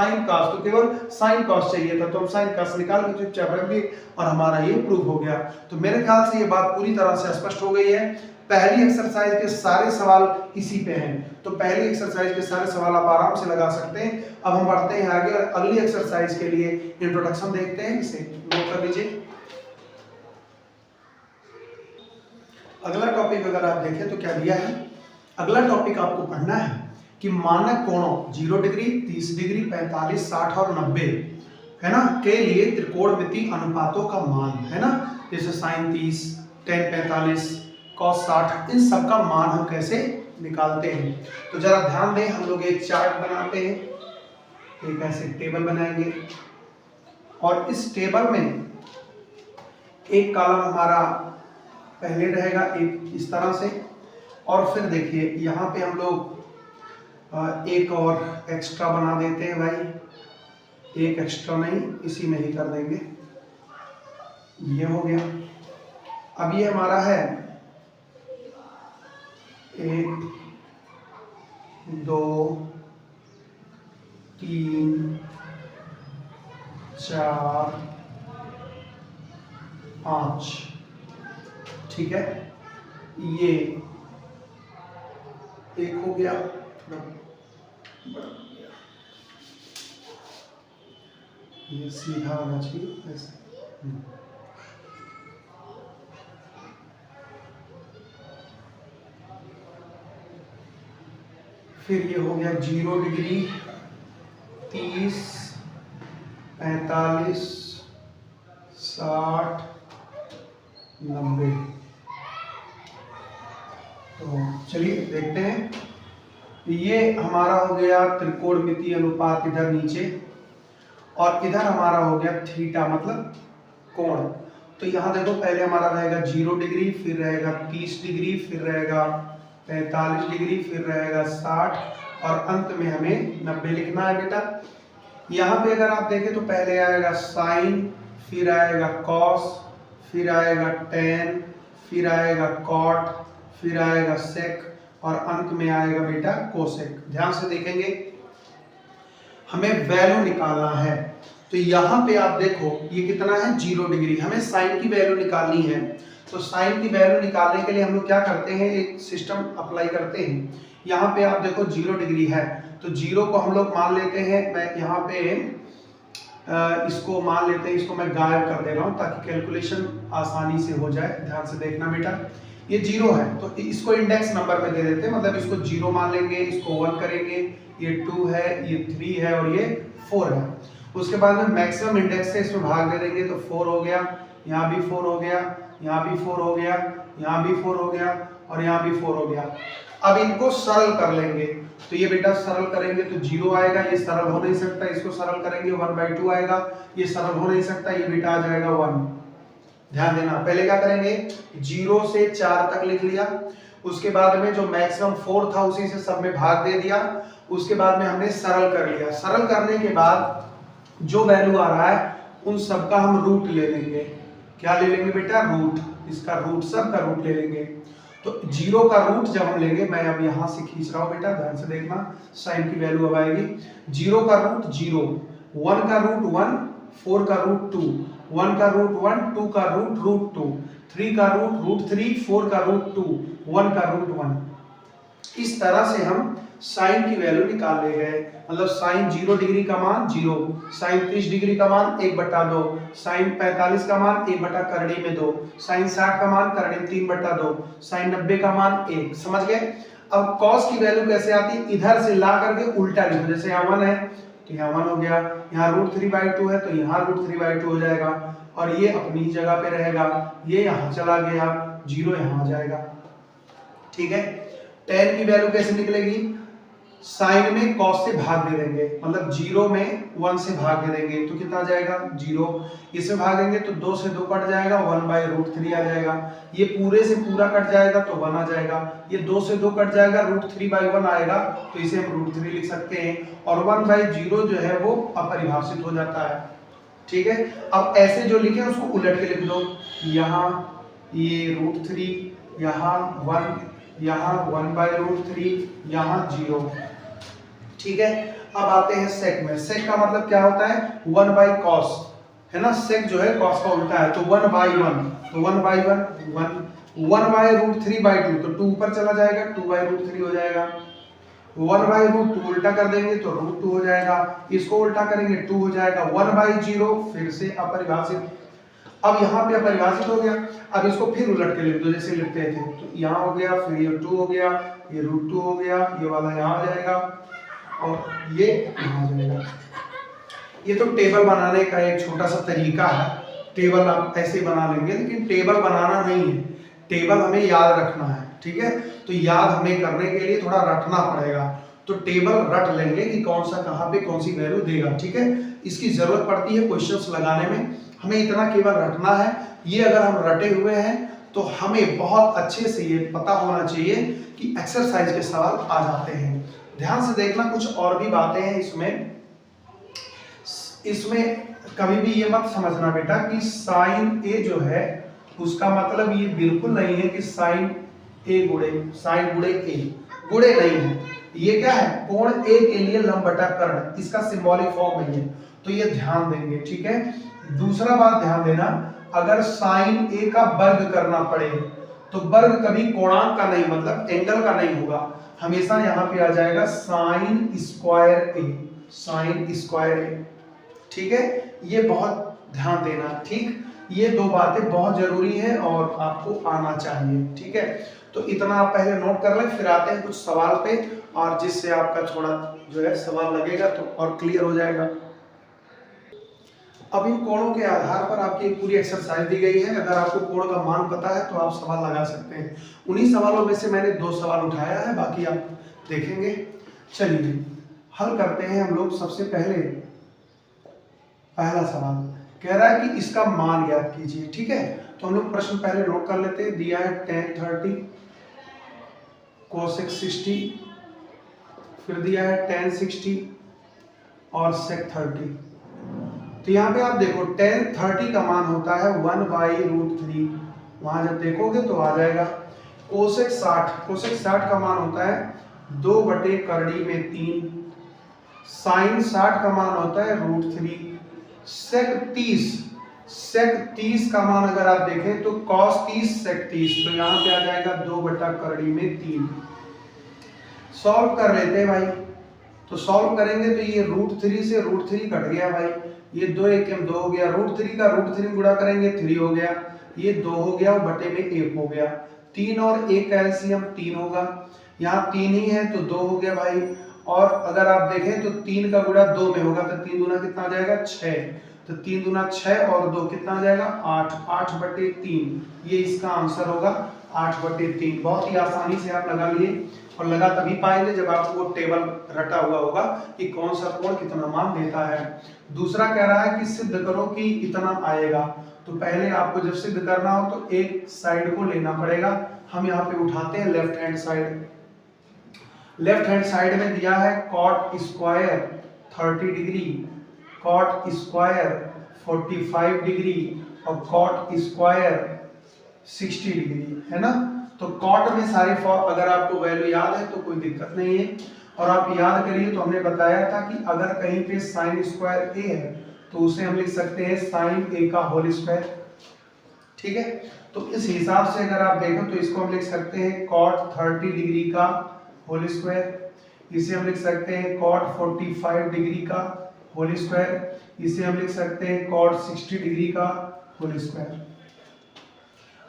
तो केवल साइन कास चाहिए था, तो हम साइन कास निकाल के चुपचाप रख दिए और हमारा ये प्रूफ हो गया। तो मेरे ख्याल से ये बात पूरी तरह से स्पष्ट हो गई है। पहली एक्सरसाइज के सारे सवाल इसी पे हैं, तो पहली एक्सरसाइज के सारे सवाल आप आराम से लगा सकते हैं। अब हम बढ़ते हैं आगे, अगली एक्सरसाइज के लिए इंट्रोडक्शन देखते हैं, इसे नोट कर लीजिए। अगला टॉपिक अगर आप देखें तो क्या दिया है, अगला टॉपिक आपको पढ़ना है कि मानक कोणों 0 डिग्री, 30 डिग्री, 45, 60 और 90 है ना के लिए त्रिकोणमितीय अनुपातों का मान है ना, जैसे साइन 30, tan 45, cos 60, इन सब का मान हम कैसे निकालते हैं। तो जरा ध्यान दें, हम लोग एक चार्ट बनाते हैं, एक ऐसे टेबल बनाएंगे और इस टेबल में एक कॉलम हमारा पहले रहेगा एक इस तरह से, और फिर देखिए यहाँ पे हम लोग एक और एक्स्ट्रा बना देते हैं भाई, एक एक्स्ट्रा नहीं इसी में ही कर देंगे, ये हो गया। अब ये हमारा है 1 2 3 4 5, ठीक है, ये एक हो गया, ये सीधा होना चाहिए ऐसे। फिर ये हो गया 0 डिग्री, 30, 45, 60, 90। तो चलिए देखते हैं, ये हमारा हो गया त्रिकोणमितीय अनुपात इधर नीचे, और इधर हमारा हो गया थीटा मतलब कोण। तो यहाँ देखो पहले हमारा रहेगा 0 डिग्री, फिर रहेगा 30 डिग्री, फिर रहेगा 45 डिग्री, फिर रहेगा 60 और अंत में हमें 90 लिखना है बेटा। यहाँ पे अगर आप देखें तो पहले आएगा साइन, फिर आएगा कॉस, फिर आएगा टेन, फिर आएगा कॉट, फिर आएगा सेक और अंत में आएगा बेटा कोसेक। ध्यान से देखेंगे, हमें वैल्यू निकालना है। तो यहाँ पे आप देखो ये कितना है 0 डिग्री, हमें साइन की वैल्यू निकालनी है। तो साइन की वैल्यू निकालने के लिए हम लोग क्या करते हैं, एक सिस्टम अप्लाई करते हैं। यहाँ पे आप देखो 0 डिग्री है, तो 0 को हम लोग मान लेते हैं, मैं यहाँ पे इसको मान लेते हैं, इसको मैं गायब कर दे रहा हूँ ताकि कैलकुलेशन आसानी से हो जाए। ध्यान से देखना बेटा, ये 0 है तो इसको इंडेक्स नंबर में दे देते हैं, मतलब इसको 0 मान लेंगे, इसको 1 करेंगे, ये 2 है, ये 3 है और ये 4 है। उसके बाद में मैक्सिमम इंडेक्स से इसमें भाग दे देंगे, तो 4 हो गया, यहाँ भी 4 हो गया, यहाँ भी 4 हो गया, यहाँ भी 4 हो गया और यहाँ भी 4 हो गया। अब इनको सरल कर लेंगे, तो ये बेटा सरल करेंगे तो 0 आएगा, ये सरल हो नहीं सकता, इसको सरल करेंगे 1/2 आएगा, ये सरल हो नहीं सकता, ये बेटा आ जाएगा 1। ध्यान देना, पहले क्या करेंगे 0 से 4 तक लिख लिया, उसके बाद में जो मैक्सिमम 4 था उसी से सब में भाग दे दिया, उसके बाद में हमने सरल कर लिया। सरल करने के बाद जो वैल्यू आ रहा है उन सब का हम रूट ले लेंगे। क्या ले लेंगे बेटा? रूट, इसका रूट, सब का रूट ले लेंगे। तो 0 का रूट जब हम लेंगे, मैं अब यहां से खींच रहा हूं बेटा, ध्यान से देखना, साइन की वैल्यू अब आएगी। 0 का रूट 0, 1 का रूट 1, 4 का रूट 2, 1 का रूट 1, 2 का रूट 2, 3 का रूट 3, 4 का रूट 2, 1 का रूट 1। इस तरह से हम साइन की वैल्यू निकाल ले गए। मतलब साइन 0 डिग्री का मान 0, साइन 30 डिग्री का मान 1/2, साइन 45 का मान 1/करड़ी में 2, साइन 60 का मान करड़ी में 3/2, साइन 90 का मान 1। समझ गए? अब कॉस की वैल्यू कैसे आती है? इधर से ला करके उल्टा लिखो। जैसे यहाँ 1 है तो यहाँ 1 हो गया, यहाँ √3/2 है तो यहाँ √3/2 हो जाएगा, और ये अपनी जगह पे रहेगा, ये यहाँ चला गया, 0 यहाँ आ जाएगा। ठीक है? tan की वैल्यू कैसे निकलेगी? साइन में cos से भाग दे देंगे, मतलब 0 में 1 से भाग दे देंगे तो कितना आ जाएगा? 0। इसमें भागेंगे तो 2 से 2 कट जाएगा, 1/√3 आ जाएगा। ये पूरे से पूरा कट जाएगा तो 1 आ जाएगा। ये 2 से 2 कट जाएगा, √3/1 आएगा, तो इसे हम √3 लिख सकते हैं। और 1/0 जो है वो अपरिभाषित हो जाता है। ठीक है? अब ऐसे जो लिखे उसको उलट के लिख दो। यहाँ ये √3, यहाँ 1, यहाँ 1/√3, यहाँ 0। ठीक है? अब आते हैं सेक में। सेक का मतलब क्या होता है? 1/cos, है ना? सेक जो है cos का उल्टा है, तो 1/1, तो 1/1 1, 1/√3/2 तो 2 ऊपर चला जाएगा, 2/√3 हो जाएगा। 1/√2 उल्टा कर देंगे तो √2 हो जाएगा, इसको उल्टा करेंगे 2 हो जाएगा। 1/0 फिर से अपरिभाषित, अब यहाँ पे अपरिभाषित हो गया। अब इसको फिर उलट के लिख दो जैसे लिखते थे, तो यहाँ हो गया, फिर ये 2 हो गया, ये √2 हो गया, ये वाला यहाँ आ जाएगा और ये यहाँ आ जाएगा। ये तो टेबल बनाने का एक छोटा सा तरीका है। टेबल आप ऐसे बना लेंगे, लेकिन टेबल बनाना नहीं है, टेबल हमें याद रखना है। ठीक है? तो याद हमें करने के लिए थोड़ा रटना पड़ेगा, तो टेबल रट लेंगे कि कौन सा कहाँ पे कौन सी वैल्यू देगा। ठीक है? इसकी जरूरत पड़ती है क्वेश्चंस लगाने में, हमें इतना केवल रटना है। ये अगर हम रटे हुए हैं तो हमें बहुत अच्छे से ये पता होना चाहिए कि एक्सरसाइज के सवाल आ जाते हैं। ध्यान से देखना, कुछ और भी बातें हैं इसमें कभी भी ये मत समझना बेटा कि साइन ए जो है उसका मतलब ये बिल्कुल नहीं है कि साइन गुणे ए, गुणे नहीं है। ये क्या है? कोण ए के लिए लंब बटा कर्ण, इसका सिंबॉलिक फॉर्म है ये, तो ये ध्यान देंगे। ठीक है? दूसरा बात ध्यान देना, अगर साइन ए का वर्ग करना पड़े तो वर्ग कभी कोणांक का नहीं, मतलब एंगल का नहीं होगा, हमेशा यहाँ पे आ जाएगा साइन स्क्वायर ए, साइन स्क्वायर ए। ठीक है? ये बहुत ध्यान देना। ठीक? ये दो बातें बहुत जरूरी है और आपको आना चाहिए। ठीक है? तो इतना आप पहले नोट कर लें, फिर आते हैं कुछ सवाल पे, और जिससे आपका थोड़ा जो है सवाल लगेगा तो और क्लियर हो जाएगा। अब इन कोणों के आधार पर आपकी एक पूरी एक्सरसाइज दी गई है। अगर आपको कोण का मान पता है तो आप सवाल लगा सकते हैं। उन्हीं सवालों में से मैंने 2 सवाल उठाया है, बाकी आप देखेंगे। चलिए हल करते हैं हम लोग। सबसे पहले पहला सवाल कह रहा है कि इसका मान ज्ञात कीजिए। ठीक है? तो हम लोग प्रश्न पहले नोट कर लेते हैं। दिया है tan 30 cosec 60, फिर दिया है tan 60 और sec 30। तो यहाँ पे आप देखो tan 30 का मान होता है 1/√3, वहां जब देखोगे तो आ जाएगा। cosec 60 का मान होता है 2/करड़ी में 3, sin 60 का मान होता है √3, sec 30 का मान अगर आप देखें तो cos 30 sec 30, तो यहाँ पे आ जाएगा 2/करड़ी में 3। सॉल्व कर लेते हैं भाई, तो सॉल्व करेंगे तो ये √3 से √3 कट गया भाई, ये 2 1 2 हो गया, √3 का √3 गुणा करेंगे 3 हो गया, ये 2 हो गया और बटे में 1 हो गया। 3 और 1 का एलसीएम 3 होगा, यहाँ 3 ही है तो 2 हो गया भाई। और अगर आप देखें तो 3 का गुणा 2 में होगा, तो 3 दूना कितना आ जाएगा? 6, तो 3 दूना 6 और 2 कितना आ जाएगा? 8, 8/3, ये इसका आंसर होगा। 8/3। बहुत ही आसानी से आप लगा लिए, और लगा तभी पाएंगे जब आपको वो टेबल रटा हुआ होगा कि कौन सा कोण कितना मान देता है। दूसरा कह रहा है कि सिद्ध करो कि इतना आएगा। तो पहले आपको जब सिद्ध करना हो तो एक साइड को लेना पड़ेगा। हम यहाँ पे उठाते हैं left hand side. Left hand side में दिया है cot square 30 degree, cot square 45 degree और cot स्क्वायर 60 डिग्री, है ना। तो cot में सारी फॉर्म अगर आपको वैल्यू याद है तो कोई दिक्कत नहीं है। और आप याद करिए तो हमने बताया था कि अगर कहीं पे साइन स्क्वायर a है तो उसे हम लिख सकते हैं साइन a का होल स्क्वायर, ठीक है। तो इस हिसाब से अगर आप देखें तो इसको हम लिख सकते हैं cot 30 डिग्री का होल स्क्वायर, इसे हम लिख सकते हैं cot 45 डिग्री का होल स्क्वायर, इसे हम लिख सकते हैं cot 60 डिग्री का होल स्क्वायर।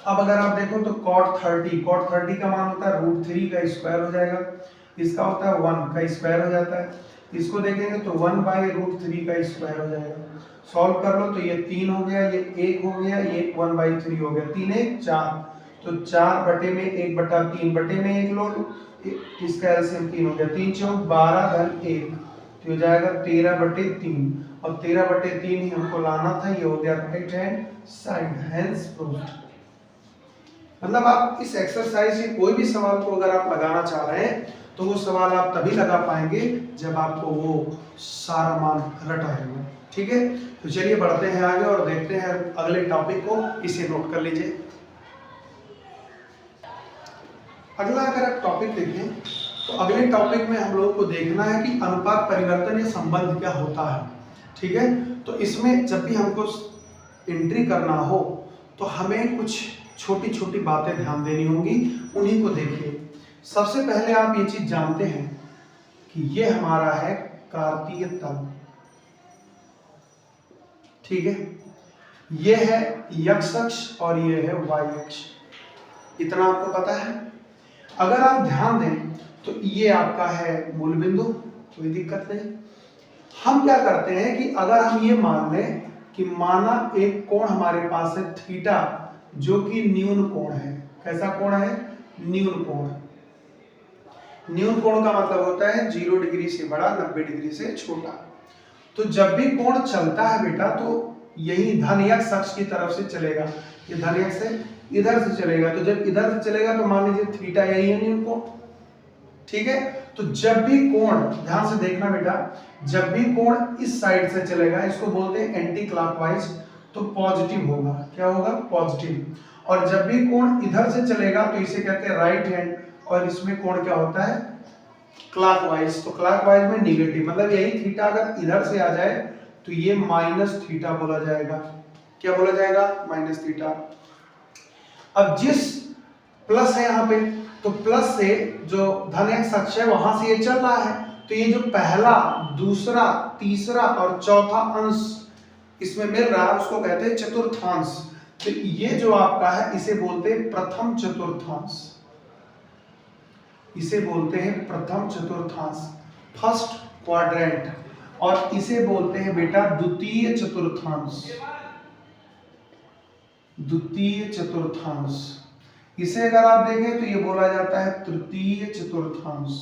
अब अगर आप देखो तो cot 30 का मान होता है √3 का स्क्वायर हो जाएगा, इसका होता है 1 का स्क्वायर हो जाता है। इसको देखेंगे तो 1/√3 का स्क्वायर हो जाएगा। सॉल्व कर लो तो ये 3 हो गया, ये 1 हो गया, ये 1/3 हो गया, 3 1 4, तो 4 बटे में 1/3 बटे में 1 लो, इसका एलसीएम 3 हो गया, 3 4 12 धन 1 तो हो जाएगा 13/3, और 13/3 ही हमको लाना था, ये हो गया right hand side, hence proved. मतलब आप इस एक्सरसाइज से कोई भी सवाल को अगर आप लगाना चाह रहे हैं तो वो सवाल आप तभी लगा पाएंगे जब आपको वो सारा मान रटा होगा, ठीक है। तो चलिए बढ़ते हैं आगे और देखते हैं अगले टॉपिक को, इसे नोट कर लीजिए। अगला अगर आप टॉपिक देखें तो अगले टॉपिक में हम लोगों को देखना है कि अनुपात परिवर्तन या संबंध क्या होता है, ठीक है। तो इसमें जब भी हमको एंट्री करना हो तो हमें कुछ छोटी छोटी बातें ध्यान देनी होंगी, उन्हीं को देखिए। सबसे पहले आप ये चीज जानते हैं कि ये हमारा है कार्तीय तल, ठीक है। ये है x अक्ष और ये है y अक्ष, इतना आपको पता है। अगर आप ध्यान दें तो ये आपका है मूल बिंदु, कोई दिक्कत नहीं। हम क्या करते हैं कि अगर हम ये मान लें कि माना एक कोण हमारे पास है थीटा, जो कि न्यून कोण है। कैसा कोण है? न्यून कोण। न्यून कोण का मतलब होता है 0 डिग्री से बड़ा, 90 डिग्री से छोटा। तो जब भी कोण चलता है बेटा तो यही धन x अक्ष की तरफ से चलेगा, ये धन x है, इधर से चलेगा। तो जब इधर से चलेगा तो मान लीजिए थीटा यही है न्यून कोण, ठीक है। तो जब भी कोण, ध्यान से देखना बेटा, जब भी कोण इस साइड से चलेगा, इसको बोलते हैं एंटी क्लॉकवाइज, तो पॉजिटिव होगा। क्या होगा? पॉजिटिव। और जब भी कोण इधर से चलेगा तो इसे कहते हैं राइट हैंड, और इसमें कोण क्या होता है? क्लॉकवाइज। तो क्लॉकवाइज में नेगेटिव, मतलब यही थीटा अगर इधर से आ जाए तो ये माइनस थीटा बोला जाएगा। क्या बोला जाएगा? Minus theta. अब जिस प्लस है यहाँ पे, तो प्लस से जो धन x अक्ष है वहां से ये चल रहा है, तो ये जो पहला, दूसरा, तीसरा और चौथा अंश इसमें मिल रहा है उसको कहते हैं चतुर्थांश। तो ये जो आपका है इसे बोलते हैं प्रथम चतुर्थांश, इसे बोलते हैं प्रथम चतुर्थांश, फर्स्ट क्वाड्रेंट। और इसे बोलते हैं बेटा द्वितीय चतुर्थांश, द्वितीय चतुर्थांश। इसे अगर आप देखें तो ये बोला जाता है तृतीय चतुर्थांश,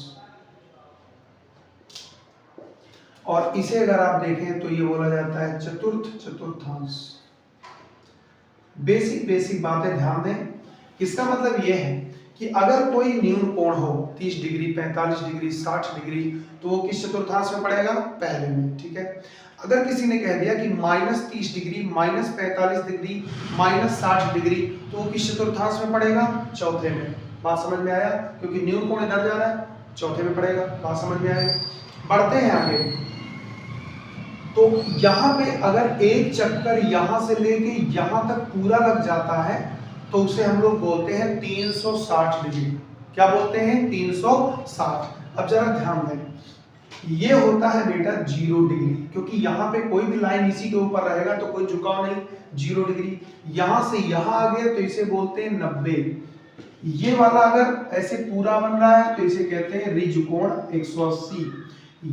और इसे अगर आप देखें तो ये बोला जाता है चतुर्थ चतुर्थांश। बेसिक बातें ध्यान दें। इसका मतलब यह है कि अगर कोई न्यून कोण हो 30 डिग्री, 45 डिग्री, 60 डिग्री, तो वो किस चतुर्थांश में पड़ेगा? पहले में, ठीक है। अगर किसी ने कह दिया कि -30 डिग्री, -45 डिग्री, -60 डिग्री, तो वो किस चतुर्थांश में पड़ेगा? चौथे में। बात समझ में आया? क्योंकि न्यून कोण इधर जा रहा है, चौथे में पड़ेगा। बात समझ में आया? बढ़ते हैं आगे। तो यहाँ पे अगर एक चक्कर यहाँ से लेके यहाँ तक पूरा लग जाता है तो उसे हम लोग बोलते हैं 360 डिग्री। क्या बोलते हैं? 360। अब जरा ध्यान दें, ये होता है बेटा 0 डिग्री, क्योंकि यहाँ पे कोई भी लाइन इसी के ऊपर रहेगा तो कोई झुकाव नहीं, 0 डिग्री। यहां से यहां आ गए तो इसे बोलते हैं 90। ये वाला अगर ऐसे पूरा बन रहा है तो इसे कहते हैं रिज कोण 180।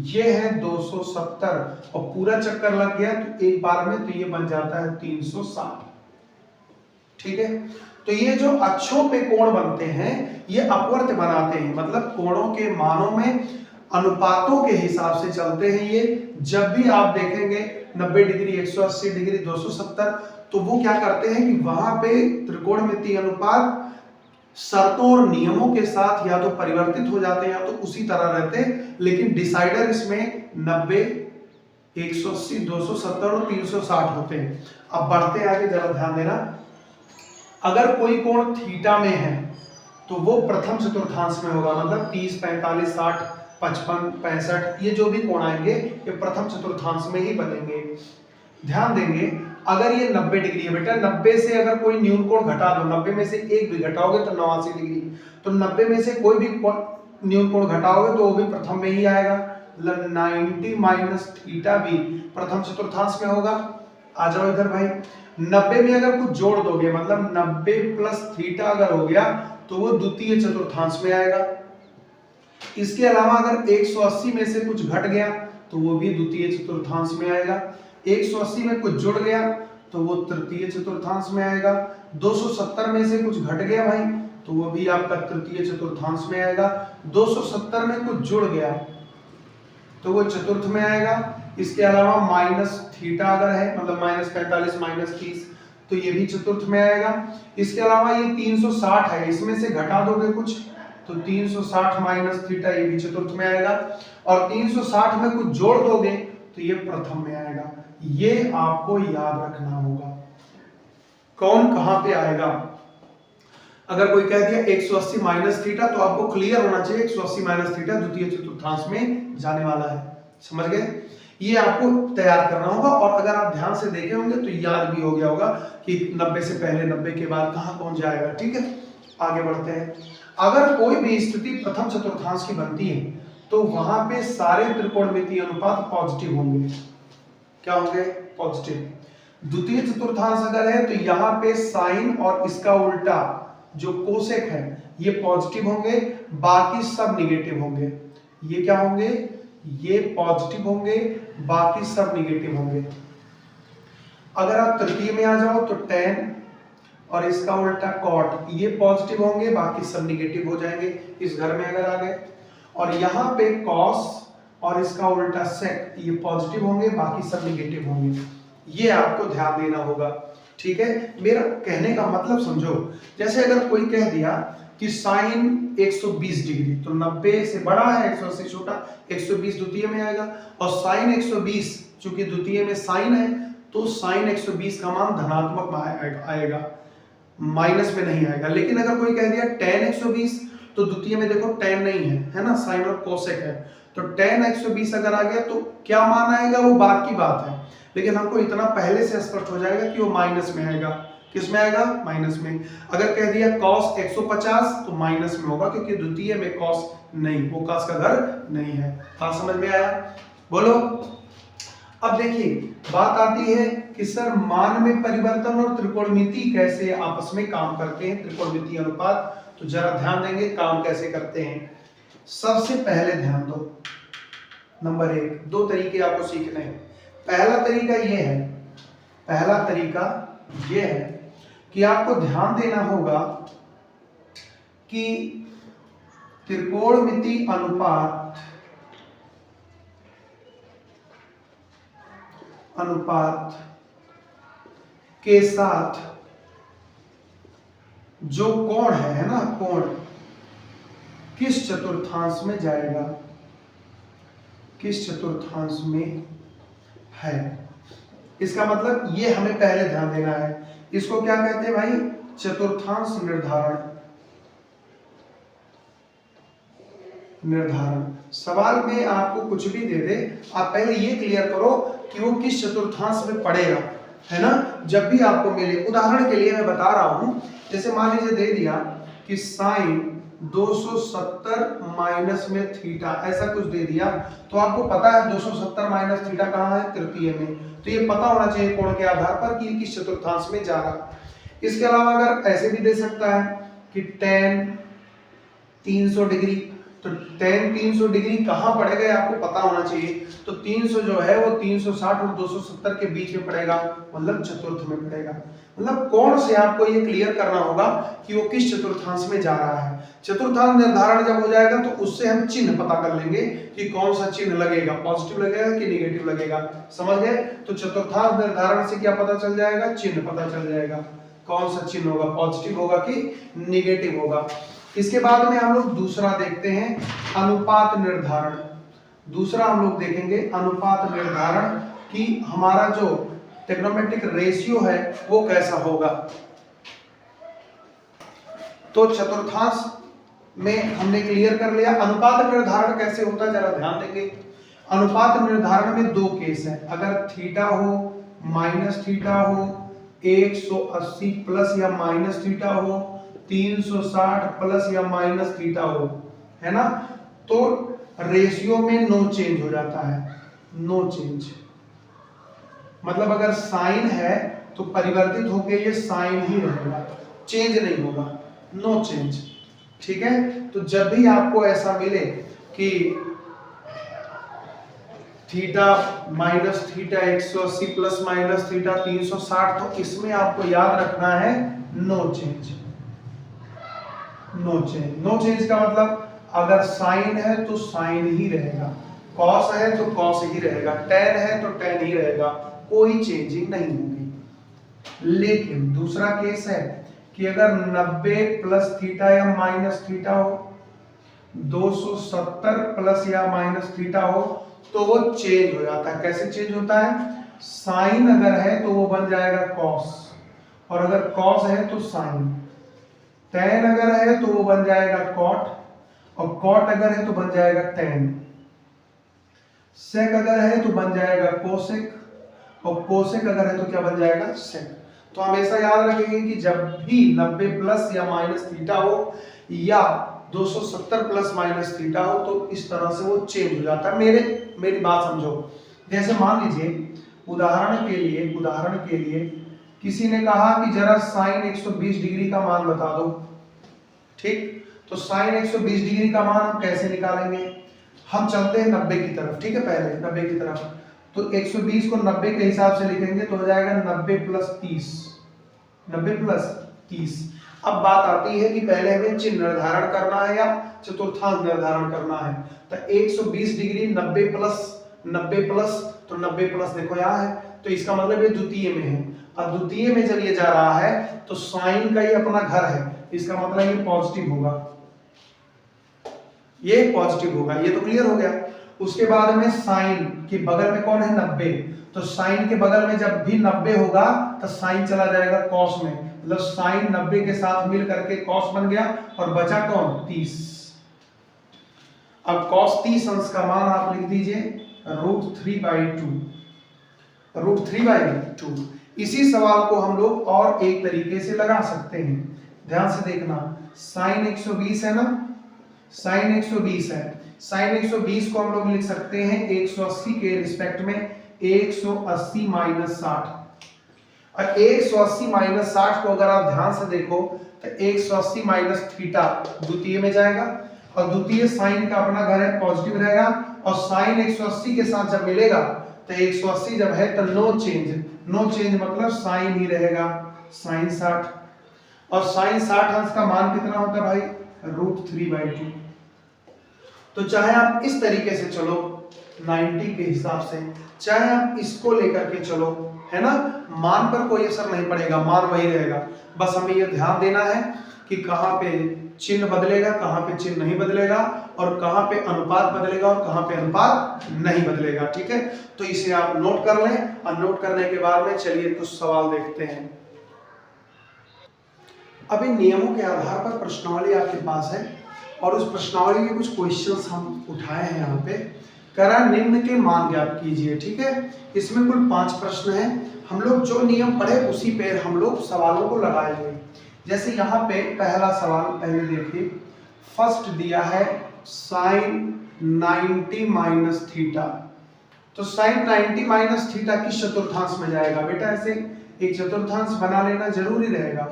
ये है 270, और पूरा चक्कर लग गया तो एक बार में, तो ये बन जाता है 360, ठीक है। तो ये जो अक्षों पे कोण बनते हैं ये अपवर्त बनाते हैं, मतलब कोणों के मानों में अनुपातों के हिसाब से चलते हैं ये। जब भी आप देखेंगे 90 डिग्री, 180 डिग्री, 270, तो वो क्या करते हैं कि वहां पे त्रिकोणमितीय अनुपात शर्तों और नियमों के साथ या तो परिवर्तित हो जाते हैं या तो उसी तरह रहते हैं, लेकिन डिसाइडर इसमें 90, 180, 270 और 360 होते हैं। अब बढ़ते आगे, जरा ध्यान देना। अगर कोई कोण थीटा में है तो वो प्रथम चतुर्थांश में होगा, मतलब 30, 45, 60, 55, 65, ये जो भी कोण आएंगे ये प्रथम चतुर्थांश में ही बनेंगे। ध्यान देंगे, अगर ये 90 डिग्री है बेटा, 90 से अगर कोई न्यून कोण घटा दो, 90 में से एक भी घटाओगे तो 89 डिग्री, तो 90 में से कोई भी न्यून कोण घटाओगे तो वो भी प्रथम में ही आएगा। 90 माइनस थीटा भी प्रथम चतुर्थांश में होगा। आ जाओ इधर भाई, 90 में अगर कुछ जोड़ दोगे, मतलब 90 प्लस थीटा अगर हो गया तो वो द्वितीय चतुर्थांश में आएगा। इसके अलावा अगर 180 में से कुछ घट गया तो वो भी द्वितीय चतुर्थांश में आएगा। 180 में कुछ जुड़ गया तो वो तृतीय चतुर्थांश में आएगा। 270 में से कुछ घट गया भाई तो वो भी आपका तृतीय चतुर्थांश में आएगा। 270 में कुछ जुड़ गया तो वो चतुर्थ में आएगा। इसके अलावा माइनस थीटा अगर है, मतलब माइनस 45, माइनस 30, तो ये भी चतुर्थ में आएगा। इसके अलावा ये 360 है, इसमें से घटा दोगे कुछ तो 360 माइनस थीटा, ये भी चतुर्थ में आएगा। और 360 में कुछ जोड़ दोगे तो ये प्रथम में आएगा। ये आपको याद रखना होगा कौन कहां पे आएगा। अगर कोई कह दिया 180 माइनस थीटा तो आपको क्लियर होना चाहिए 180 माइनस थीटा द्वितीय चतुर्थांश में जाने वाला है। समझ गए? ये आपको तैयार करना होगा। और अगर आप ध्यान से देखे होंगे तो याद भी हो गया होगा कि 90 से पहले 90 के बाद कहां कौन जाएगा। ठीक है, आगे बढ़ते हैं। अगर कोई भी स्थिति प्रथम चतुर्थांश की बनती है तो वहां पे सारे त्रिकोणमितीय अनुपात पॉजिटिव होंगे। क्या होंगे? पॉजिटिव। द्वितीय चतुर्थांश अगर है तो यहाँ पे साइन और इसका उल्टा जो कोसेक है ये पॉजिटिव होंगे, बाकी सब निगेटिव होंगे। ये क्या होंगे? ये पॉजिटिव होंगे, बाकी सब निगेटिव होंगे। अगर आप तृतीय में आ जाओ तो tan और इसका उल्टा कॉट, ये पॉजिटिव होंगे, बाकी सब निगेटिव हो जाएंगे इस घर में अगर आ गए। और यहाँ पे कॉस और इसका उल्टा सेक, ये पॉजिटिव होंगे, बाकी सब निगेटिव होंगे। ये आपको ध्यान देना होगा। ठीक है, मेरा कहने का मतलब समझो। जैसे अगर कोई कह दिया कि साइन 120 डिग्री, तो 90 से बड़ा है, 180 से छोटा, 120 द्वितीय में आएगा। और साइन 120 चूंकि द्वितीय में साइन है तो साइन 120 का मान धनात्मक में आएगा, माइनस में नहीं आएगा। लेकिन अगर कोई कह दिया tan 120 तो द्वितीय में देखो tan नहीं है ना, साइन और कोसेक है, तो tan 120 अगर आ गया तो क्या मान आएगा वो बात की बात है। लेकिन हमको इतना पहले से स्पष्ट हो जाएगा कि वो माइनस में आएगा। किस में आएगा? माइनस में। अगर कह दिया cos 150 तो माइनस में होगा, क्योंकि द्वितीय में cos नहीं, वो cos का घर नहीं है। बात समझ में आया? बोलो। अब देखिए बात आती है कि सर मान में परिवर्तन और त्रिकोणमिति कैसे आपस में काम करते हैं, त्रिकोणमितीय अनुपात। तो जरा ध्यान देंगे काम कैसे करते हैं। सबसे पहले ध्यान दो, नंबर 1, 2 तरीके आपको सीखने हैं। पहला तरीका ये है कि आपको ध्यान देना होगा कि त्रिकोणमिति अनुपात के साथ जो कोण है ना, कोण किस चतुर्थांश में जाएगा, किस चतुर्थांश में है। इसका मतलब ये हमें पहले ध्यान देना है। इसको क्या कहते हैं भाई? चतुर्थांश निर्धारण। सवाल में आपको कुछ भी दे दे, आप पहले ये क्लियर करो कि वो किस चतुर्थांश में पड़ेगा, है ना। जब भी आपको मिले, उदाहरण के लिए मैं बता रहा हूं, जैसे मान लीजिए दे दिया कि साइन 270 माइनस में थीटा, ऐसा कुछ दे दिया, तो आपको पता है 270 माइनस थीटा कहाँ है? तृतीय में। तो ये पता होना चाहिए कोण के आधार पर कि किस चतुर्थांश में जा रहा। इसके अलावा अगर ऐसे भी दे सकता है कि tan 300 डिग्री, तो tan 300 डिग्री कहाँ पड़ेगा ये आपको पता होना चाहिए। तो 300 जो है वो 360 और 270 के बीच में पड़ेगा, मतलब चतुर्थ में पड़ेगा। मतलब कोण से आपको ये क्लियर करना होगा कि वो किस चतुर्थांश में जा रहा है। चतुर्थांश निर्धारण जब हो जाएगा तो उससे हम चिन्ह पता कर लेंगे कि कौन सा चिन्ह लगेगा, पॉजिटिव लगेगा कि नेगेटिव लगेगा। समझ गए? तो चतुर्थांश निर्धारण से क्या पता चल जाएगा? चिन्ह पता चल जाएगा, कौन सा चिन्ह होगा, पॉजिटिव होगा कि नेगेटिव होगा। इसके बाद में हम लोग दूसरा देखते हैं, अनुपात निर्धारण। दूसरा हम लोग देखेंगे अनुपात निर्धारण कि हमारा जो ट्रिग्नोमेट्रिक रेशियो है वो कैसा होगा। तो चतुर्थांश में हमने क्लियर कर लिया। अनुपात निर्धारण कैसे होता है जरा ध्यान देंगे। अनुपात निर्धारण में दो केस है, अगर थीटा हो माइनस थीटा हो, 180 प्लस या माइनस थीटा हो, 360 प्लस या माइनस थीटा हो, है ना, तो रेशियो में नो चेंज हो जाता है। नो चेंज मतलब अगर साइन है तो परिवर्तित होके ये साइन ही रहेगा, चेंज नहीं होगा, नो चेंज। ठीक है, तो जब भी आपको ऐसा मिले कि theta minus theta 180 plus minus theta 360, तो इसमें आपको याद रखना है no change. No change, no change का मतलब अगर साइन है तो साइन ही रहेगा, कॉस है तो कॉस ही रहेगा, टेन है तो टेन ही रहेगा, कोई चेंजिंग नहीं होगी। लेकिन दूसरा केस है कि अगर 90 प्लस थीटा या माइनस थीटा हो, 270 प्लस या माइनस थीटा हो, तो वो चेंज हो जाता है। कैसे चेंज होता है? साइन अगर है तो वो बन जाएगा कॉस, और अगर कॉस है तो साइन, टेन अगर है तो वो बन जाएगा कॉट, और कॉट अगर है तो बन जाएगा टेन, सेक अगर है तो बन जाएगा कोसेक, और कोसेक अगर है तो क्या बन जाएगा? सेक। तो हमेशा याद रखेंगे कि जब भी 90 प्लस या माइनस थीटा हो या 270 प्लस माइनस थीटा हो तो इस तरह से वो चेंज हो जाता है। मेरी बात समझो। जैसे मान लीजिए उदाहरण के लिए किसी ने कहा कि जरा साइन 120 डिग्री का मान बता दो। ठीक, तो साइन 120 डिग्री का मान हम कैसे निकालेंगे? हम चलते हैं 90 की तरफ। ठीक है, पहले 90 की तरफ, तो 120 को 90 के हिसाब से लिखेंगे तो हो जाएगा 90 प्लस 30, 90 प्लस 30। अब बात आती है कि पहले हमें चिन्ह निर्धारण करना है या चतुर्थांश निर्धारण करना है। तो 120 डिग्री 90 प्लस, तो 90 प्लस देखो यहाँ है, तो इसका मतलब ये द्वितीय में है। अब द्वितीय में जब ये जा रहा है तो साइन का ही अपना घर है, इसका मतलब ये पॉजिटिव होगा, ये पॉजिटिव होगा। ये तो क्लियर हो गया। उसके बाद में साइन के बगल में कौन है? 90, तो साइन के बगल में जब भी 90 होगा तो साइन चला जाएगा कॉस में, मतलब साइन 90 के साथ मिल करके कॉस बन गया, और बचा कौन? 30। अब कॉस 30 अंश का मान आप लिख दीजिए √3/2, √3/2। इसी सवाल को हम लोग और एक तरीके से लगा सकते हैं, ध्यान से देखना। साइन 120 है ना, साइन 120 है, साइन 120 को हम लोग लिख सकते हैं 180 के रिस्पेक्ट में 180 माइनस 60, और 180 माइनस 60 को अगर आप ध्यान से देखो तो 180 माइनस थीटा द्वितीय में जाएगा, और द्वितीय साइन का अपना घर है, पॉजिटिव रहेगा, और साइन 180 के साथ जब मिलेगा तो 180 जब है तो नो चेंज, नो चेंज मतलब साइन ही रहेगा, साइन 60, और साइन 60 अंश का मान कितना होता है भाई? √3/2। तो चाहे आप इस तरीके से चलो 90 के हिसाब से, चाहे आप इसको लेकर के चलो, है ना, मान पर कोई असर नहीं पड़ेगा, मान वही रहेगा। बस हमें यह ध्यान देना है कि कहाँ पे चिन्ह बदलेगा, कहाँ पे चिन्ह नहीं बदलेगा, और कहाँ पे अनुपात बदलेगा और कहाँ पे अनुपात नहीं बदलेगा। ठीक है, तो इसे आप नोट कर लें, और नोट करने के बाद में चलिए कुछ सवाल देखते हैं। अभी नियमों के आधार पर प्रश्नावली आपके पास है, और उस प्रश्नावली के कुछ क्वेश्चंस हम उठाए हैं यहाँ पे। करा निम्न के मान ज्ञात कीजिए। ठीक है, इसमें कुल 5 प्रश्न हैं। हम लोग जो नियम पढ़े उसी पे हम लोग सवालों को लगाएंगे। जैसे यहाँ पे पहला सवाल पहले देखिए, फर्स्ट दिया है साइन 90 माइनस थीटा, तो साइन 90 माइनस थीटा किस चतुर्थांश में जाएगा? बेटा ऐसे एक चतुर्थांश बना लेना जरूरी रहेगा।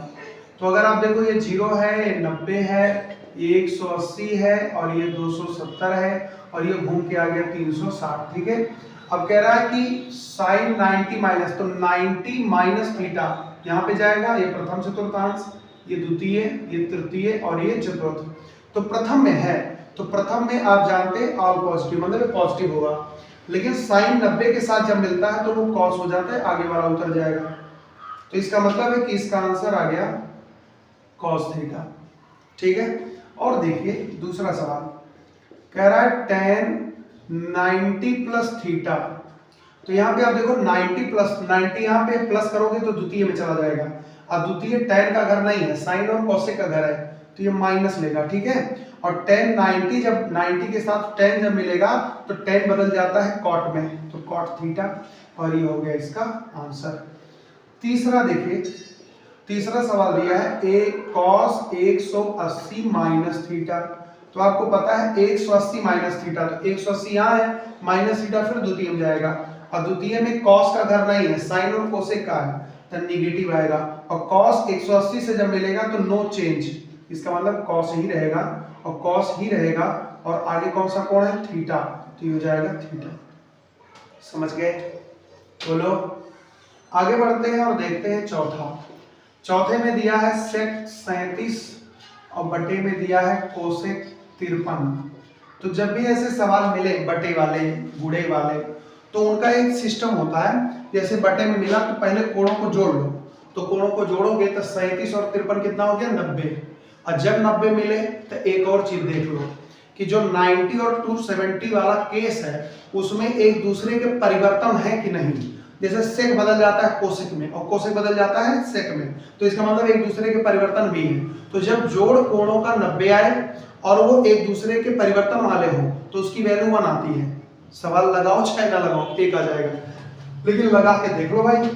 तो अगर आप देखो ये 0 है, ये 90 है, ये 180 है और ये 270 है और ये घूम के आ गया 360। ठीक है, अब कह रहा है कि साइन 90 माइनस, तो 90 माइनस थीटा यहाँ पे जाएगा, ये प्रथम चतुर्थांश, ये द्वितीय, ये तृतीय और ये चतुर्थ। तो प्रथम में है, तो प्रथम में आप जानते हैं ऑल पॉजिटिव, मतलब पॉजिटिव होगा, लेकिन साइन 90 के साथ जब मिलता है तो वो कॉस हो जाता है, आगे वाला उतर जाएगा। तो इसका मतलब है कि इसका आंसर आ गया कॉस थीटा। ठीक है, और देखिए दूसरा सवाल कह रहा है tan 90 प्लस थीटा। तो यहाँ पे आप देखो 90 प्लस 90, यहाँ पे प्लस करोगे तो द्वितीय में चला जाएगा, अब द्वितीय tan का घर नहीं है, साइन और कोसेक का घर है, तो ये माइनस लेगा। ठीक है, और tan 90 जब 90 के साथ tan जब मिलेगा तो tan बदल जाता है cot में, तो cot थीटा, और ये हो गया इसका आंसर। तीसरा देखिए, तीसरा सवाल दिया है a cos 180 माइनस थीटा। तो आपको पता है 180 माइनस थीटा, तो 180 यहाँ है, माइनस थीटा फिर द्वितीय में जाएगा, और द्वितीय में cos का घर नहीं है, साइन और कोसेक का है, तो नेगेटिव आएगा, और cos 180 से जब मिलेगा तो नो चेंज, इसका मतलब cos ही रहेगा, और cos ही रहेगा, और आगे कौन सा कोण है, थीटा, तो ये हो जाएगा थीटा। समझ गए? बोलो। आगे बढ़ते हैं और देखते हैं चौथे में दिया है sec 37 और बटे में दिया है कोसेक 53। तो जब भी ऐसे सवाल मिले बटे वाले, गुणे वाले, तो उनका एक सिस्टम होता है, जैसे बटे में मिला तो पहले कोणों को जोड़ लो, तो कोणों को जोड़ोगे तो 37 और 53 कितना हो गया, 90। और जब 90 मिले तो एक और चीज देख लो कि जो 90 और 270 वाला केस है उसमें एक दूसरे के परिवर्तन है कि नहीं। जैसे सेक बदल जाता है कोसेक में और कोसेक बदल जाता है सेक में, तो इसका मतलब एक दूसरे के परिवर्तन भी है। तो जब जोड़ कोणों का 90 आए और वो एक दूसरे के परिवर्तन वाले हो तो उसकी वैल्यू 1 आती है। सवाल लगाओ चाहे ना लगाओ, एक आ जाएगा, लेकिन लगा के देख लो भाई।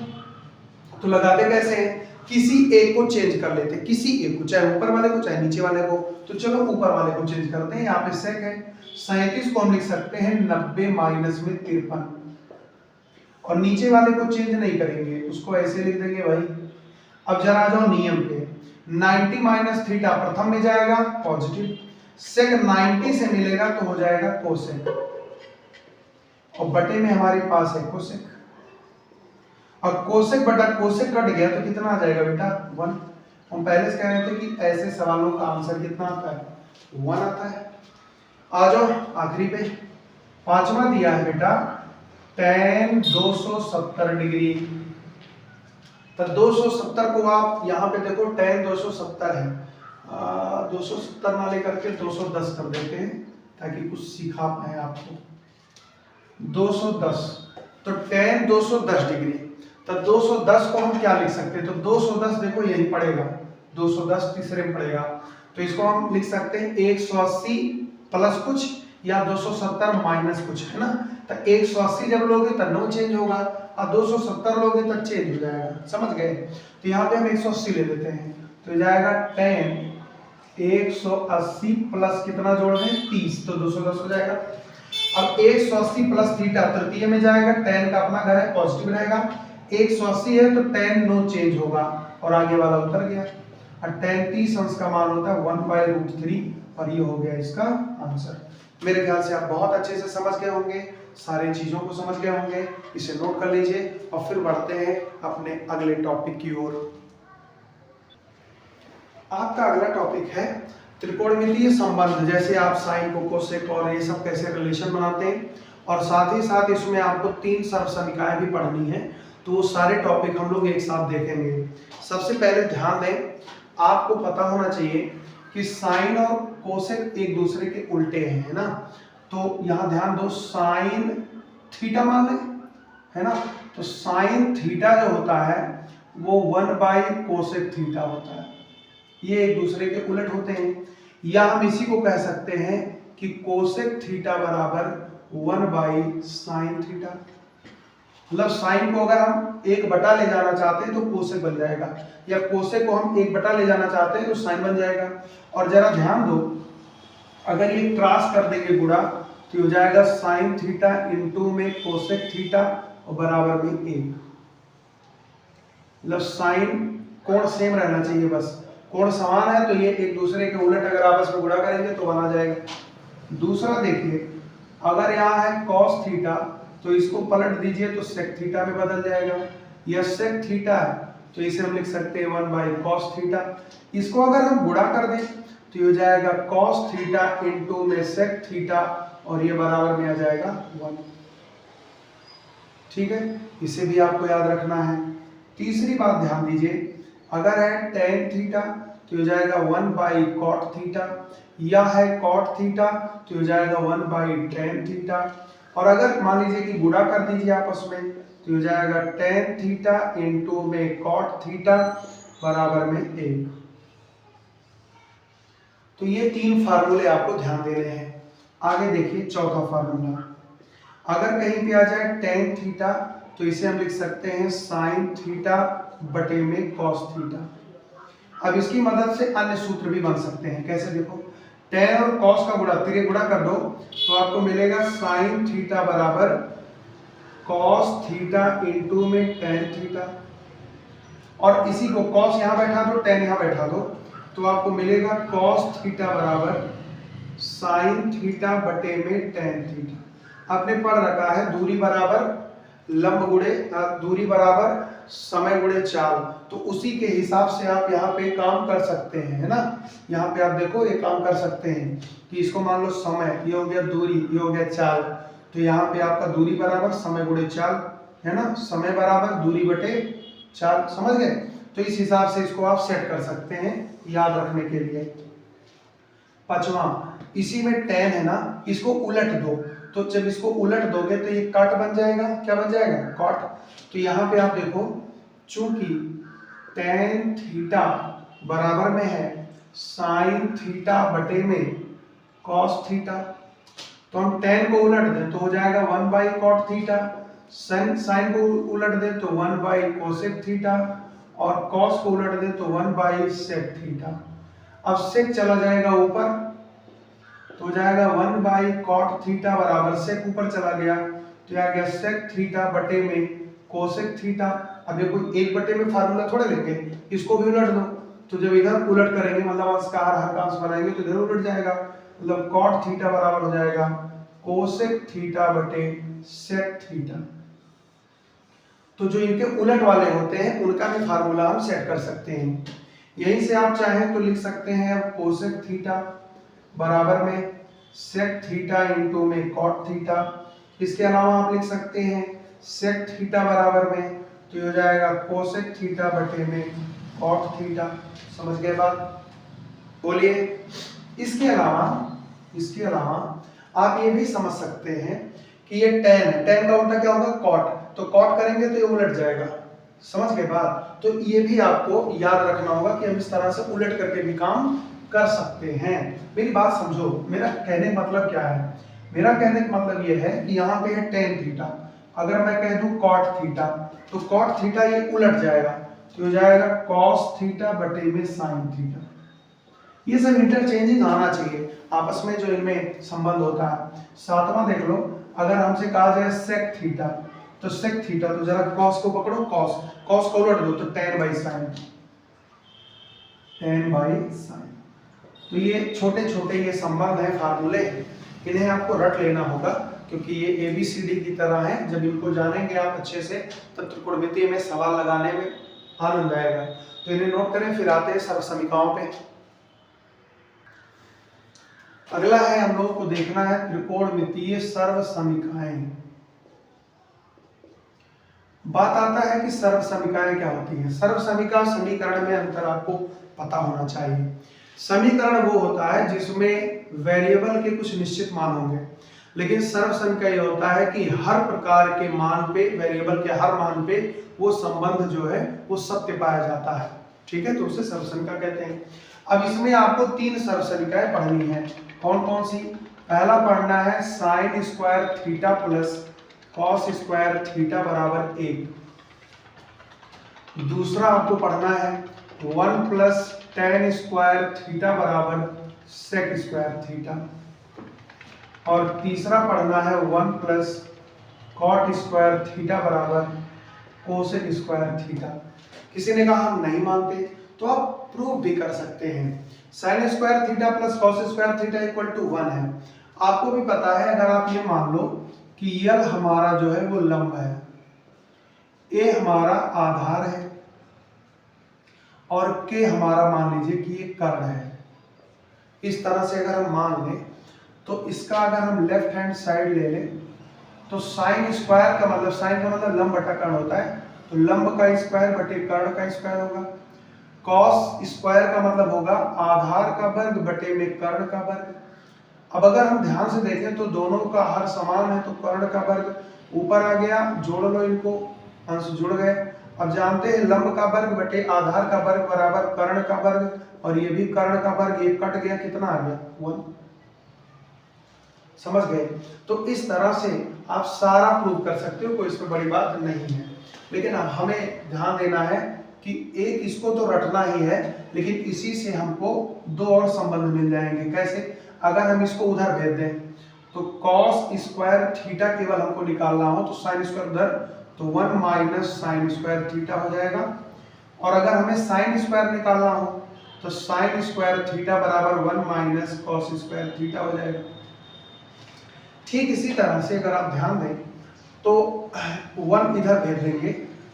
तो लगाते कैसे हैं, किसी एक को चेंज कर लेते, किसी एक को, चाहे ऊपर वाले को चाहे नीचे वाले को। तो चलो ऊपर वाले को चेंज करते हैं, यहाँ पे सेक है, 37 को हम लिख सकते हैं 90 माइनस में 53, और नीचे वाले को चेंज नहीं करेंगे, उसको ऐसे लिख देंगे भाई। अब जरा आ जाओ नियम पे, 90 माइनस थीटा प्रथम में जाएगा पॉजिटिव, सेक 90 से मिलेगा तो हो जाएगा कोसेक, और बटे में हमारे पास है कोसेक, और कोसेक बटा कोसेक कट गया तो कितना आ जाएगा बेटा, 1। हम पहले से कह रहे थे कि ऐसे सवालों का आंसर कितना आता है, 1 आता है। आ जाओ आखिरी पे, पांचवा दिया है बेटा tan 270 डिग्री। तो 270 को आप यहाँ पे देखो, tan 270 है, 270 ना लेकर के 210 कर देते हैं ताकि कुछ सिखा पाए आपको। 210, तो tan 210 डिग्री, तो 210 को हम क्या लिख सकते हैं, तो 210 देखो यही पड़ेगा, 210 तीसरे में पड़ेगा, तो इसको हम लिख सकते हैं 180 प्लस कुछ या 270 माइनस कुछ, है ना। तो 180 जब लोगे तब नो चेंज होगा, और 270 लोगे तब चेंज हो जाएगा। समझ गए? तो यहाँ पे हम 180 ले लेते हैं, तो जाएगा tan 180 प्लस कितना जोड़ दें, 30, तो 210 हो जाएगा। अब 180 प्लस थीटा तृतीय में जाएगा, tan का अपना घर है, पॉजिटिव रहेगा, 180 है तो tan नो चेंज होगा, और आगे वाला उतर गया, और tan 30 अंश का मान होता है 1/√3, और ये हो गया इसका आंसर। मेरे ख्याल से आप बहुत अच्छे से समझ गए होंगे, सारी चीजों को समझ गए होंगे, इसे नोट कर लीजिए और फिर बढ़ते हैं अपने अगले टॉपिक की ओर। आपका अगला टॉपिक है त्रिकोणमितीय संबंध, जैसे आप साइन को, कोसेक और ये सब कैसे रिलेशन बनाते हैं, और साथ ही साथ इसमें आपको 3 सर्वसंख्याएं भी पढ़नी है, तो वो सारे टॉपिक हम लोग एक साथ देखेंगे। सबसे पहले ध्यान दें, आपको पता होना चाहिए कि साइन और कोसेक एक दूसरे के उल्टे हैं, है ना। तो यहाँ ध्यान दो, साइन थीटा मान लें, है ना, तो साइन थीटा जो होता है वो 1/कोसेक थीटा होता है, ये एक दूसरे के उलट होते हैं। या हम इसी को कह सकते हैं कि कोसेक थीटा बराबर 1/साइन थीटा, मतलब साइन को अगर हम 1/, ले जाना चाहते हैं तो कोसेक बन जाएगा, या कोसेक को हम 1/, ले जाना चाहते हैं तो साइन बन जाएगा। और जरा ध्यान दो, अगर ये क्रॉस कर देंगे गुणा तो हो जाएगा साइन थीटा इंटू में कोसेक थीटा और बराबर में 1, मतलब साइन कोण सेम रहना चाहिए, बस कोण समान है तो ये एक दूसरे के उलट अगर आपस में गुणा करेंगे तो बना जाएगा। दूसरा देखिए, अगर यहाँ है cos थीटा तो इसको पलट दीजिए तो sec थीटा में बदल जाएगा। यह sec थीटा है तो इसे हम लिख सकते हैं 1/cos थीटा। इसको अगर हम गुणा कर दें तो ये हो जाएगा cos थीटा इंटू में sec थीटा और ये बराबर में आ जाएगा 1। ठीक है, इसे भी आपको याद रखना है। तीसरी बात ध्यान दीजिए, अगर है tan थीटा तो हो जाएगा 1/cot थीटा, या है cot थीटा तो हो जाएगा 1/tan थीटा। और अगर मान लीजिए कि गुणा कर दीजिए आपस में तो हो जाएगा tan थीटा इंटू में cot थीटा बराबर में 1। तो ये 3 फार्मूले आपको ध्यान देने हैं। आगे देखिए चौथा फार्मूला, अगर कहीं पे आ जाए tan थीटा तो इसे हम लिख सकते हैं sin थीटा बटे में cos थीटा। अब इसकी मदद से अन्य सूत्र भी बन सकते हैं। कैसे, देखो tan और cos का गुणा, तिरे गुणा कर दो तो आपको मिलेगा sin थीटा बराबर cos थीटा इंटू में tan थीटा, और इसी को cos यहाँ बैठा दो tan यहाँ बैठा दो तो आपको मिलेगा cos थीटा बराबर sin थीटा बटे में tan थीटा। आपने पढ़ रखा है दूरी बराबर लंब गुणे दूरी बराबर समय गुणे चाल, तो उसी के हिसाब से आप यहाँ पे काम कर सकते हैं, है ना। यहाँ पे आप देखो ये काम कर सकते हैं कि इसको मान लो समय, ये हो गया दूरी, ये हो गया चाल, तो यहाँ पे आपका दूरी बराबर समय गुणे चाल, है ना, समय बराबर दूरी बटे चाल, समझ गए। तो इस हिसाब से इसको आप सेट कर सकते हैं याद रखने के लिए। पांचवा, इसी में tan है ना, इसको उलट दो, तो जब इसको उलट दोगे तो ये काट बन जाएगा, क्या बन जाएगा, कॉट। तो यहाँ पे आप देखो, चूंकि tan थीटा बराबर में है sin थीटा बटे में cos थीटा, तो हम tan को उलट दें तो हो जाएगा 1/cot थीटा, sin को उलट दें तो 1/cosec थीटा, और cos को उलट दें तो 1/sec थीटा। अब sec चला जाएगा ऊपर तो हो जाएगा 1/cot थीटा बराबर sec ऊपर चला गया तो आ गया sec थीटा बटे में cosec थीटा। अब ये कोई एक बटे में फार्मूला थोड़े लेंगे, इसको भी उलट दो, तो जब इधर उलट करेंगे मतलब अंश का हर का अंश बनाएंगे तो इधर उलट जाएगा, मतलब cot थीटा बराबर हो जाएगा cosec थीटा बटे sec थीटा। तो जो इनके उलट वाले होते हैं उनका भी फार्मूला हम सेट कर सकते हैं। यहीं से आप चाहें तो लिख सकते हैं अब cosec थीटा बराबर में sec थीटा इंटू में cot थीटा। इसके अलावा आप लिख सकते हैं sec थीटा बराबर में तो हो जाएगा cosec थीटा बटे में cot थीटा। समझ गए बात, बोलिए। इसके अलावा आप ये भी समझ सकते हैं कि ये tan है, tan का उल्टा क्या होगा, cot, तो cot करेंगे तो ये उलट जाएगा। समझ गए बात, तो ये भी आपको याद रखना होगा कि हम इस तरह से उलट करके भी काम कर सकते हैं। मेरी बात समझो, मेरा कहने का मतलब क्या है, मेरा कहने का मतलब ये है कि यहाँ पे है tan थीटा, अगर मैं कह दूं cot थीटा तो cot थीटा ये उलट जाएगा तो हो जाएगा cos थीटा बटे में sin थीटा। ये सब इंटरचेंजिंग आना चाहिए आपस में जो इनमें संबंध होता है। सातवां देख लो, अगर हमसे कहा जाए sec थीटा तो sec थीटा, तो जरा cos को पकड़ो, cos को उलट दो तो tan/sin। तो ये छोटे छोटे ये संबंध है, फार्मूले, इन्हें आपको रट लेना होगा क्योंकि ये ABCD की तरह है। जब इनको जानेंगे आप अच्छे से तो त्रिकोणमितीय में सवाल लगाने में आनंद आएगा। तो इन्हें नोट करें, फिर आते हैं सर्वसमीकाओं पे। अगला है हम लोगों को देखना है त्रिकोणमितीय सर्वसमीकाएं। बात आता है कि सर्वसमीकाएं क्या होती है। सर्वसमीका समीकरण में अंतर आपको पता होना चाहिए। समीकरण वो होता है जिसमें वेरिएबल के कुछ निश्चित मान होंगे, लेकिन सर्वसमीका ये होता है कि हर प्रकार के मान पे, वेरिएबल के हर मान पे वो संबंध जो है वो सत्य पाया जाता है। ठीक है, तो उसे सर्वसमीका कहते हैं। अब इसमें आपको 3 सर्वसमीकाएं पढ़नी है। कौन कौन सी? पहला पढ़ना है sin square theta plus cos square theta बराबर 1। दूसरा आपको पढ़ना है 1 प्लस tan स्क्वायर थीटा बराबर sec स्क्वायर थीटा। और तीसरा पढ़ना है 1 प्लस cot स्क्वायर थीटा बराबर कोसेक स्क्वायर थीटा। किसी ने कहा हम नहीं मानते, तो आप प्रूव भी कर सकते हैं। Sine square theta plus cos square theta equal to 1 है। आपको भी पता है, अगर आप ये मान लो कि यल हमारा जो है वो लंब है, ए हमारा आधार है और के हमारा मान लीजिए कि ये कर्ण है। इस तरह से अगर हम मान लें तो इसका अगर हम लेफ्ट हैंड साइड ले लें तो साइन स्क्वायर का मतलब, साइन का मतलब लंब बटा कर्ण होता है, तो लंब का स्क्वायर बटे कर्ण का स्क्वायर होगा। कॉस स्क्वायर का मतलब होगा आधार का वर्ग बटे में कर्ण का वर्ग। अब अगर हम ध्यान से देखें तो दोनों का हर समान है, तो कर्ण का वर्ग ऊपर आ गया, जोड़ लो इनको, अंश जुड़ गए। अब जानते हैं लंब का वर्ग बटे आधार का वर्ग बराबर कर्ण का वर्ग, और ये भी कर्ण का वर्ग, ये कट गया, कितना आ गया 1। समझ गए? तो इस तरह से आप सारा प्रूव कर सकते हो, कोई इसमें बड़ी बात नहीं है। लेकिन अब हमें ध्यान देना है कि एक इसको तो रटना ही है, लेकिन इसी से हमको दो और संबंध मिल जाएंगे। कैसे? अगर हम इसको उधर भेज दें तो कॉस स्क्वायर थीटा केवल हमको निकालना हो तो साइन स्क्वायर उधर, तो 1 माइनस साइन स्क्वायर थीटा हो जाएगा। और अगर हमें साइन स्क्वायर निकालना हो तो साइन स्क्वायर थीटा बराबर 1 माइनस कॉस स्क्वायर थीटा हो जाएगा। ठीक इसी तरह से अगर आप ध्यान दें तो 1 इधर भेज देंगे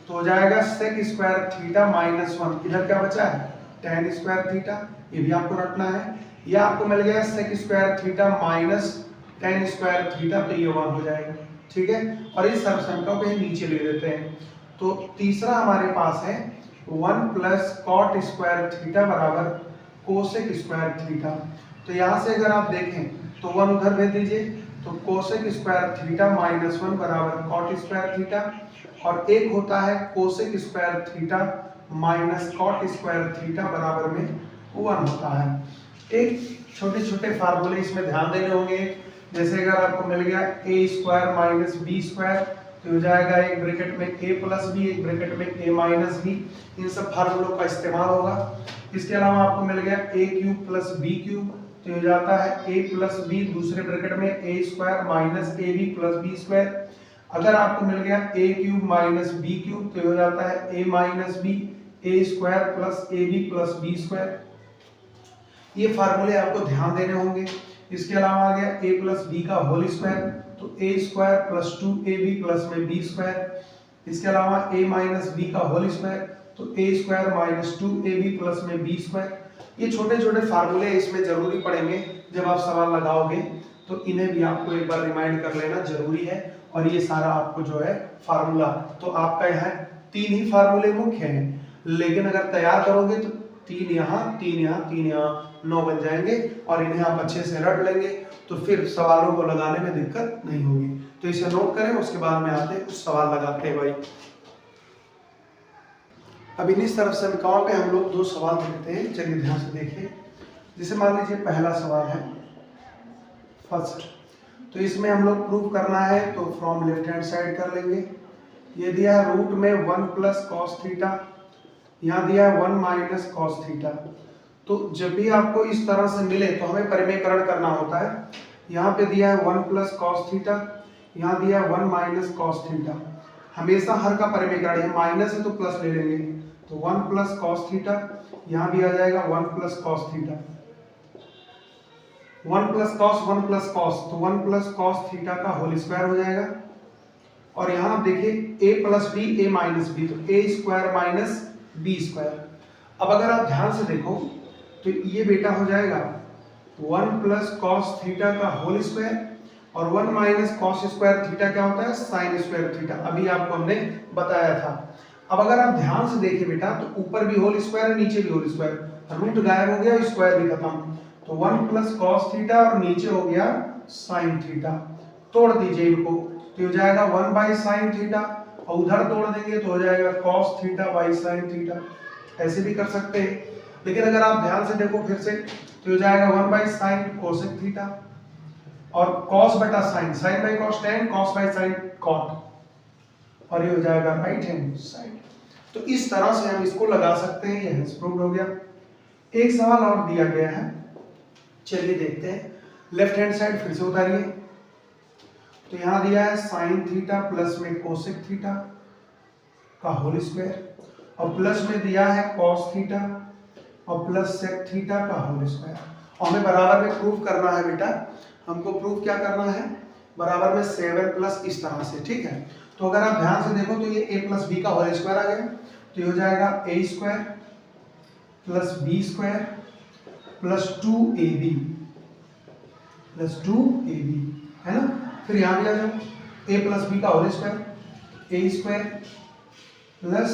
तो हो जाएगा सेक स्क्वायर थीटा माइनस 1, इधर क्या बचा है टेन स्क्वायर थीटा, ये भी आपको रखना है। या आपको मिल गया sec square theta minus tan square theta, तो ये 1 हो जाएगा। ठीक है, और इस सर्वसंख्या को नीचे ले देते हैं। तो तीसरा हमारे पास है 1 प्लस कॉट स्क्वायर थीटा बराबर कोसेक स्क्वायर थीटा। तो यहाँ से अगर आप देखें तो 1 उधर भेज दीजिए, तो कोसेक स्क्वायर थीटा माइनस 1 बराबर कॉट स्क्वायर थीटा, और एक होता है cosec square theta minus cot square theta बराबर में 1 होता है। एक छोटे छोटे फार्मूले इसमें ध्यान देने होंगे। जैसे अगर आपको मिल गया ए स्क्वायर माइनस बी स्क्वायर, तो हो जाएगा एक ब्रैकेट में ए प्लस बी, एक ब्रैकेट में ए माइनस बी। इन सब फार्मूलों का इस्तेमाल होगा। इसके अलावा आपको मिल गया a cube plus b cube, तो हो जाता है ए प्लस बी, दूसरे ब्रैकेट में a square minus a b plus b square. अगर आपको मिल गया a cube minus b cube, तो हो जाता है a minus b a square plus a b plus b square. ये फार्मूले आपको ध्यान देने होंगे। इसके अलावा आ गया a प्लस बी का होल स्क्वायर, तो a square plus 2ab plus में b स्क्वायर। इसके अलावा a माइनस बी का होल स्क्वायर, तो a square minus 2ab plus में b स्क्वायर। ये छोटे छोटे फार्मूले इसमें जरूरी पड़ेंगे जब आप सवाल लगाओगे, तो इन्हें भी आपको एक बार रिमाइंड कर लेना जरूरी है। और ये सारा आपको जो है फार्मूला, तो आपका यहाँ 3 ही फार्मूले मुख्य हैं, लेकिन अगर तैयार करोगे तो 3 यहाँ 3 यहाँ 3 यहाँ 9 बन जाएंगे, और इन्हें आप अच्छे से रट लेंगे तो फिर सवालों को लगाने में दिक्कत नहीं होगी। तो इसे नोट करें, उसके बाद में आते हैं कुछ सवाल लगाते हैं भाई। अब इन्हीं सर्वसंख्याओं पे हम लोग 2 सवाल देखते हैं, चलिए ध्यान से देखिए। जैसे मान लीजिए पहला सवाल है फर्स्ट, तो इसमें हम लोग प्रूव करना है, तो फ्रॉम लेफ्ट हैंड साइड कर लेंगे। ये दिया है रूट में 1 प्लस कॉस थीटा, यहाँ दिया है 1 माइनस कॉस थीटा। तो जब भी आपको इस तरह से मिले तो हमें परिमेयकरण करना होता है। यहाँ पे दिया है 1 प्लस कॉस थीटा, यहाँ दिया है 1 माइनस कॉस थीटा। हमेशा हर का परिमेयकरण है, माइनस है तो प्लस ले लेंगे, तो 1 प्लस कॉस थीटा, यहाँ भी आ जाएगा 1 plus cos theta. 1 plus cos 1 plus cos, तो 1 प्लस कॉस थीटा का होल स्क्वायर हो जाएगा। और यहाँ आप देखिए a plus b a minus b, तो a square minus b square. अब अगर आप ध्यान से देखो तो ये बेटा हो जाएगा 1 प्लस कॉस थीटा का होल स्क्वायर, और 1 माइनस कॉस स्क्वायर थीटा क्या होता है साइन स्क्वायर थीटा, अभी आपको हमने बताया था। अब अगर आप ध्यान से देखिए बेटा, तो ऊपर भी होल स्क्वायर है, नीचे भी होल स्क्वायर, रूट गायब हो गया, स्क्वायर भी खत्म। तो 1 प्लस कॉस थीटा और नीचे हो गया साइन थीटा, तोड़ दीजिए इनको, तो हो जाएगा 1 बाई साइन थीटा, और उधर तोड़ देंगे तो हो जाएगा cos theta by sine theta. ऐसे भी कर सकते हैं, लेकिन अगर आप ध्यान से देखो फिर से, तो हो जाएगा 1 बाई साइन कोसेक थीटा, और कॉस बटा sine, sine by cos tan, cos by sine cot, और ये हो जाएगा राइट हैंड साइड। तो इस तरह से हम इसको लगा सकते हैं, ये हैंस प्रूव्ड हो गया। एक सवाल और दिया गया है, चलिए देखते हैं। लेफ्ट हैंड साइड फिर से उतारिए, तो यहाँ दिया है साइन थीटा प्लस में कोसेक थीटा का होल स्क्वायर, और प्लस में दिया है कॉस थीटा, और प्लस सेक थीटा का होल स्क्वायर। और हमें बराबर में प्रूव करना है बेटा, हमको प्रूव क्या करना है, बराबर में 7 प्लस इस तरह से, ठीक है। तो अगर आप ध्यान से देखो तो ये a प्लस बी का होल स्क्वायर आ गया, तो ये हो जाएगा a square plus b square plus 2ab plus 2ab, है ना। फिर यहाँ भी आ जाओ, a प्लस बी का whole square, a square plus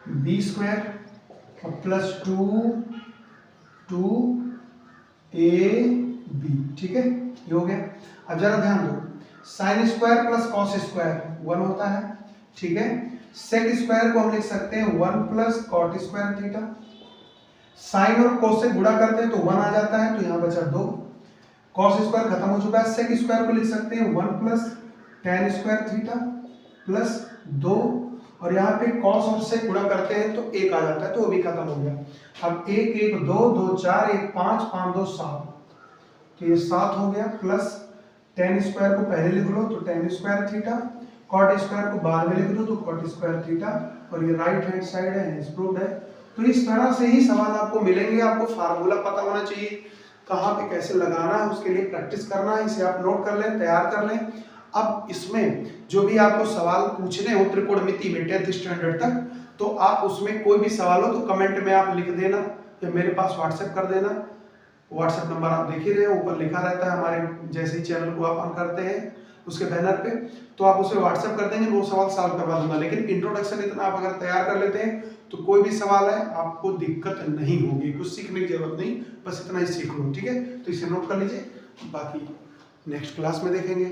b square और प्लस 2ab, ठीक है, ये हो गया। अब जरा ध्यान दो, sine square plus cos square 1 होता है, ठीक है। सेक स्क्वायर को हम लिख सकते हैं 1 plus cot square theta. Sine और कॉस से गुणा करते हैं तो 1 आ जाता है, तो यहाँ बचा 2। कॉस स्क्वायर खत्म हो चुका है, सेक स्क्वायर को लिख सकते हैं 1 plus tan square theta plus 2, और यहाँ पे कॉस और से गुणा करते हैं तो 1 आ जाता है, तो वो भी खत्म हो गया। अब 1 1 2 2 4 1 5 5 2 7, तो ये 7 हो गया, प्लस tan स्क्वायर को पहले लिख लो तो tan square theta, cot square को बाद में लिख दो तो कॉट स्क्वायर थीटा, और ये राइट हैंड साइड है, इज प्रूव्ड है। तो इस तरह से ही सवाल आपको मिलेंगे। आपको फार्मूला पता होना चाहिए, कहाँ पे कैसे लगाना है, उसके लिए प्रैक्टिस करना है। इसे आप नोट कर लें, तैयार कर लें। अब इसमें जो भी आपको सवाल पूछने हो त्रिकोणमिति में 10th स्टैंडर्ड तक, तो आप उसमें कोई भी सवाल हो तो कमेंट में आप लिख देना या मेरे पास व्हाट्सएप कर देना। व्हाट्सएप नंबर आप देख ही रहे हो, ऊपर लिखा रहता है हमारे जैसे ही चैनल को आप ऑन करते हैं उसके बैनर पे, तो आप उसे व्हाट्सएप कर देंगे, वो सवाल सॉल्व करवा दूंगा। लेकिन इंट्रोडक्शन इतना आप अगर तैयार कर लेते हैं तो कोई भी सवाल है आपको दिक्कत नहीं होगी, कुछ सीखने की जरूरत नहीं, बस इतना ही सीख लो, ठीक है। तो इसे नोट कर लीजिए, बाकी नेक्स्ट क्लास में देखेंगे।